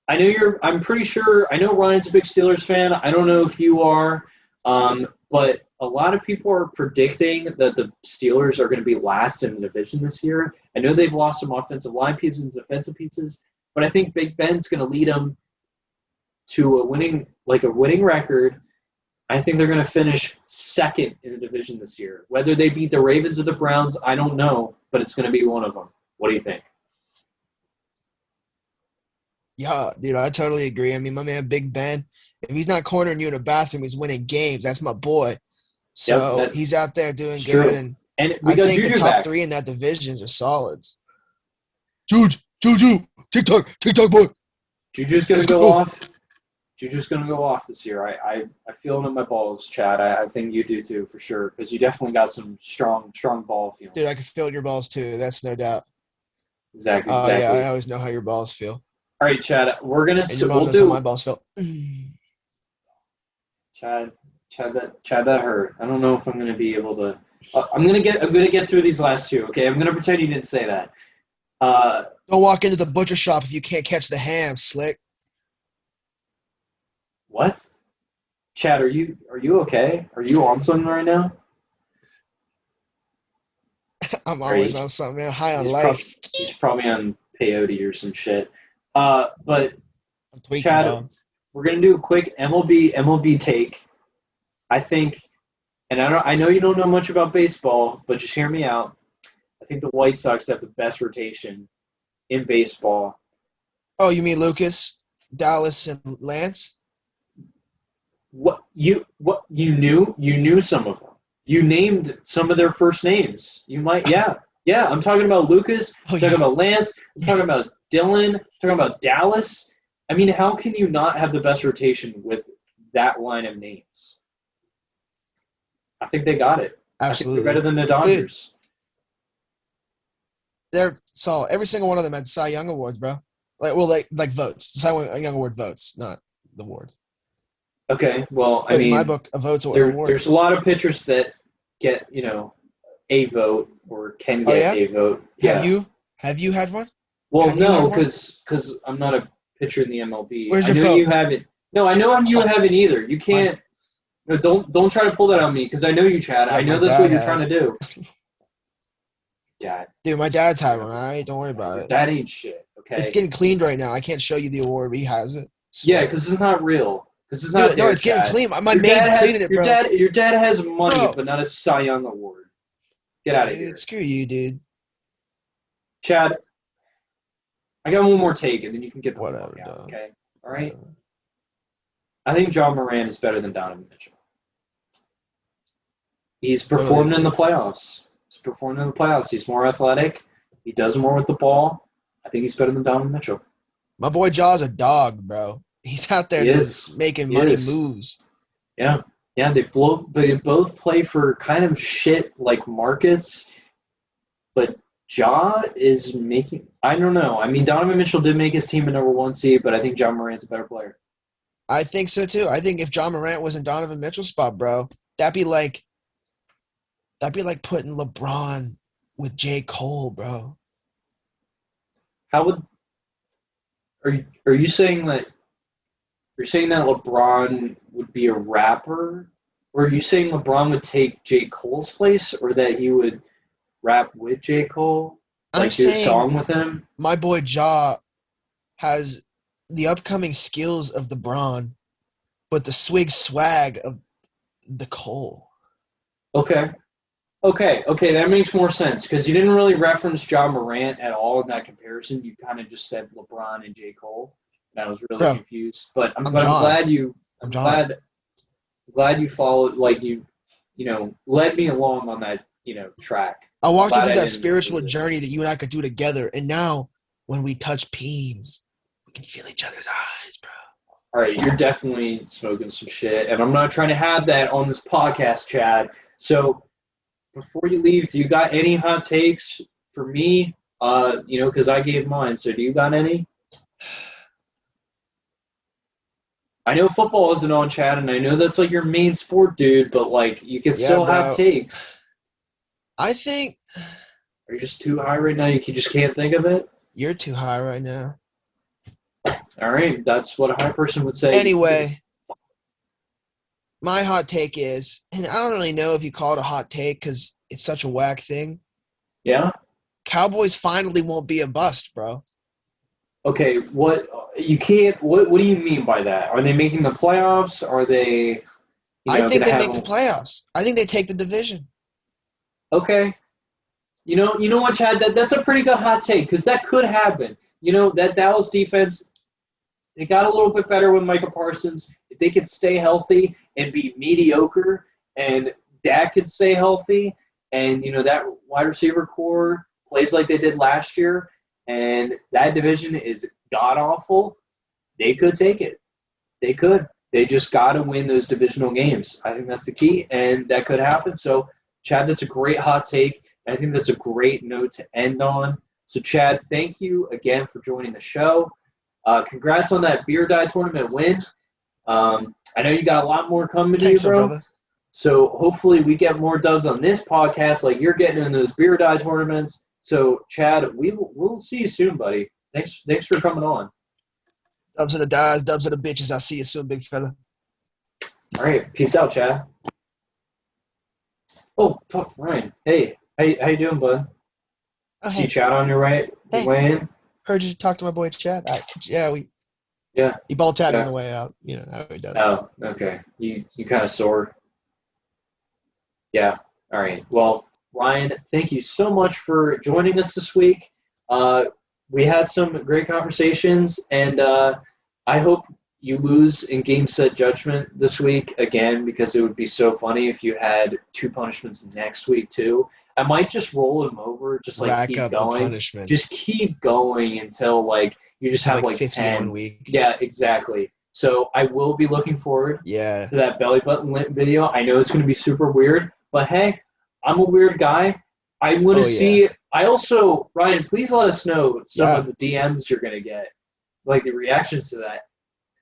S1: I'm pretty sure. I know Ryan's a big Steelers fan. I don't know if you are. But a lot of people are predicting that the Steelers are going to be last in the division this year. I know they've lost some offensive line pieces and defensive pieces, but I think Big Ben's going to lead them to a winning record. I think they're going to finish second in the division this year. Whether they beat the Ravens or the Browns, I don't know, but it's going to be one of them. What do you think?
S2: Yeah, dude, I totally agree. I mean, my man Big Ben, if he's not cornering you in a bathroom, he's winning games. That's my boy. So he's out there doing good.
S1: True. And
S2: I think
S1: Juju
S2: the top
S1: back.
S2: 3 in that division are solids. Juju, TikTok boy.
S1: Juju's going to go off. Juju's going to go off this year. I feel it in my balls, Chad. I think you do too, for sure, because you definitely got some strong ball feeling.
S2: Dude, I can feel your balls too. That's no doubt.
S1: Exactly.
S2: Yeah, I always know how your balls feel.
S1: All All right, Chad. We're gonna
S2: And your mom
S1: we'll
S2: knows how my
S1: do
S2: balls feel.
S1: Chad. That hurt. I don't know if I'm gonna be able to. I'm gonna get through these last two. Okay, I'm gonna pretend you didn't say that.
S2: Don't walk into the butcher shop if you can't catch the ham, slick.
S1: What? Chad, are you okay? Are you on something right now?
S2: I'm
S1: All right,
S2: always on something, man. High on
S1: he's,
S2: life.
S1: he's probably on peyote or some shit. But
S2: I'm tweaking,
S1: Chad,
S2: dog.
S1: we're gonna do a quick MLB take. I think, and I know you don't know much about baseball, but just hear me out. I think the White Sox have the best rotation in baseball.
S2: Oh, you mean Lucas, Dallas, and Lance?
S1: What you knew some of them. You named some of their first names. You might, yeah. I'm talking about Lucas. I'm talking about Lance. I'm talking about Dylan. I'm talking about Dallas. I mean, how can you not have the best rotation with that line of names? I think they got it.
S2: Absolutely.
S1: I think they're better than the Dodgers.
S2: Dude, they're solid. Every single one of them had Cy Young awards, bro. Like votes. Cy Young award votes, not the awards.
S1: Okay, well,
S2: But in my book, a vote's an award.
S1: There's a lot of pitchers that get, a vote or can get a vote. Yeah.
S2: Have you had one?
S1: Well, no, because I'm not a pitcher in the MLB.
S2: Where's your
S1: I know
S2: vote?
S1: you haven't. No, I know you haven't either. You can't. No, don't try to pull that on me because I know you, Chad.
S2: Yeah,
S1: I know that's what you're trying to do. Dad.
S2: Dude, my dad's had one. All right, don't worry about it.
S1: That ain't shit. Okay.
S2: It's getting cleaned right now. I can't show you the award, but he has it.
S1: Yeah, because it's not real. Dude,
S2: no, it's getting clean. My maid's cleaning it, bro.
S1: Your dad has money, but not a Cy Young award. Get out of here.
S2: Screw you, dude.
S1: Chad, I got one more take, and then you can get the
S2: whatever
S1: fuck out.
S2: dog.
S1: Okay, all right. I think John Moran is better than Donovan Mitchell. He's performed in the playoffs. He's more athletic. He does more with the ball. I think he's better than Donovan Mitchell.
S2: My boy Jaw's a dog, bro. He's out there just making money moves.
S1: Yeah. They both play for kind of shit like markets, but Ja is making. I don't know. I mean, Donovan Mitchell did make his team a number 1 seed, but I think John Morant's a better player.
S2: I think so too. I think if John Morant was in Donovan Mitchell's spot, bro, that'd be like putting LeBron with J. Cole, bro.
S1: Are you saying that? You're saying that LeBron would be a rapper, or are you saying LeBron would take J. Cole's place, or that he would rap with J. Cole, like do a song with him?
S2: My boy Ja has the upcoming skills of LeBron, but the swag of the Cole. Okay,
S1: that makes more sense because you didn't really reference Ja Morant at all in that comparison. You kind of just said LeBron and J. Cole. And I was really confused, but I'm glad you followed, like you led me along on that track.
S2: I walked you through that spiritual journey that you and I could do together, and now when we touch peens, we can feel each other's eyes, bro.
S1: All right, you're definitely smoking some shit, and I'm not trying to have that on this podcast, Chad. So before you leave, do you got any hot takes for me? Because I gave mine. So do you got any? I know football isn't on, Chad, and I know that's like your main sport, dude, but like you can still have takes.
S2: I think.
S1: Are you just too high right now? You just can't think of it?
S2: You're too high right now.
S1: All right, that's what a high person would say.
S2: Anyway, my hot take is, and I don't really know if you call it a hot take because it's such a whack thing.
S1: Yeah?
S2: Cowboys finally won't be a bust, bro.
S1: Okay, what do you mean by that? Are they making the playoffs? Are they
S2: I think they make the playoffs. I think they take the division.
S1: Okay. You know what, Chad? That's a pretty good hot take because that could happen. That Dallas defense, they got a little bit better with Micah Parsons. If they could stay healthy and be mediocre, and Dak could stay healthy, and that wide receiver core plays like they did last year, and that division is god-awful, they could take it. They could. They just got to win those divisional games. I think that's the key, and that could happen. So, Chad, that's a great hot take. I think that's a great note to end on. So, Chad, thank you again for joining the show. Congrats on that beer die tournament win. I know you got a lot more coming to you,
S2: Thanks,
S1: bro.
S2: brother.
S1: So hopefully we get more dubs on this podcast like you're getting in those beer die tournaments. So, Chad, we'll see you soon, buddy. Thanks for coming on.
S2: Dubs of the dies, dubs of the bitches. I'll see you soon, big fella.
S1: All right. Peace out, Chad. Oh, fuck, Ryan. Hey, how you doing, bud?
S2: Oh,
S1: See Chad on your way in?
S2: Heard you talk to my boy Chad.
S1: Yeah.
S2: He ball tapped me on the way out. You know how he does.
S1: Oh, okay. You kind of sore. Yeah. All right. Well, Ryan, thank you so much for joining us this week. We had some great conversations, and I hope you lose in game set judgment this week again, because it would be so funny if you had 2 punishments next week too. I might just roll them over, just like
S2: Rack
S1: keep
S2: up
S1: going.
S2: the punishment.
S1: Just keep going until like you just have like
S2: 50
S1: 10.
S2: 1 week.
S1: Yeah, exactly. So I will be looking forward to that belly button lit video. I know it's going to be super weird, but hey, I'm a weird guy. I want to see. I also, Ryan, please let us know some of the DMs you're going to get, like the reactions to that,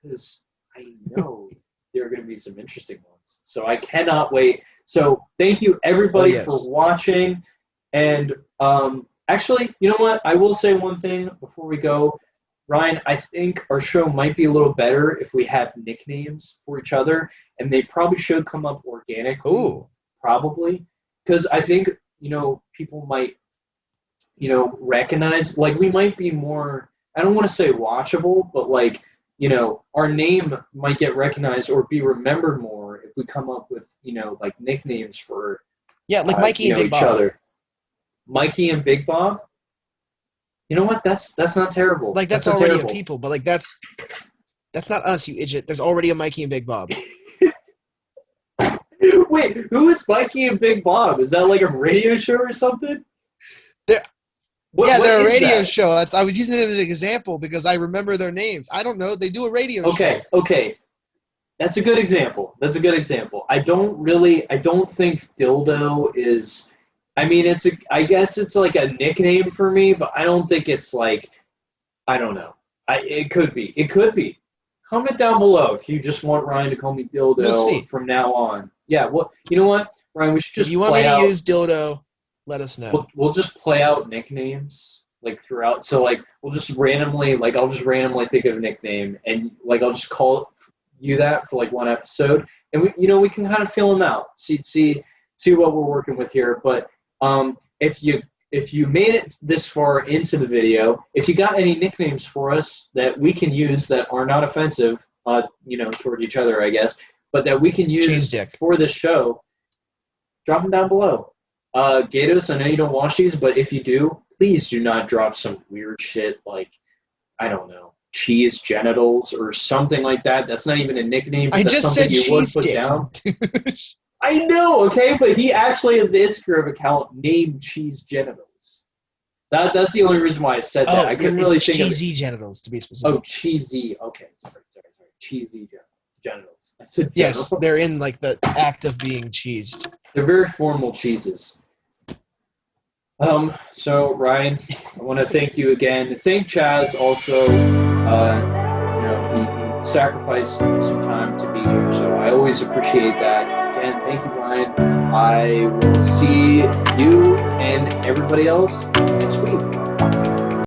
S1: because I know there are going to be some interesting ones. So I cannot wait. So thank you, everybody, for watching. And actually, you know what? I will say one thing before we go. Ryan, I think our show might be a little better if we have nicknames for each other, and they probably should come up organically.
S2: Ooh.
S1: Probably. Because I think, people might, recognize, like, we might be more, I don't want to say watchable, but, like, our name might get recognized or be remembered more if we come up with, like, nicknames for
S2: like Mikey and Big Bob.
S1: Other. Mikey and Big Bob? You know what? That's not terrible.
S2: Like, that's already a people, but, like, that's not us, you idiot. There's already a Mikey and Big Bob.
S1: Wait, who is Mikey and Big Bob? Is that like a radio show or something?
S2: They're a radio show. I was using it as an example because I remember their names. I don't know. They do a radio show.
S1: Okay. That's a good example. I don't think dildo is, I guess it's like a nickname for me, but I don't think it's like, I don't know. It could be. Comment down below if you just want Ryan to call me dildo from now on. Yeah, well, you know what, Ryan, we should just
S2: if you want me to use dildo, let us know.
S1: We'll just play out nicknames like throughout. So like we'll just randomly, like I'll just randomly think of a nickname, and like I'll just call you that for like one episode, and we can kind of feel them out, see what we're working with here. But if you made it this far into the video, if you got any nicknames for us that we can use that are not offensive, toward each other, I guess, but that we can use for this show, drop them down below. Gatos, I know you don't watch these, but if you do, please do not drop some weird shit like, I don't know, cheese genitals or something like that. That's not even a nickname.
S2: I just said cheese dick.
S1: Down. I know, okay, but he actually has the Instagram account named Cheese Genitals. That's the only reason why I said that. I couldn't really think of
S2: cheesy genitals, to be specific.
S1: Oh, cheesy. Okay, sorry. Cheesy genitals. I said
S2: yes, they're in like the act of being cheesed.
S1: They're very formal cheeses. So Ryan, I want to thank you again. Thank Chaz also. He sacrificed some time to be here, so I always appreciate that. Again, thank you, Ryan. I will see you and everybody else next week.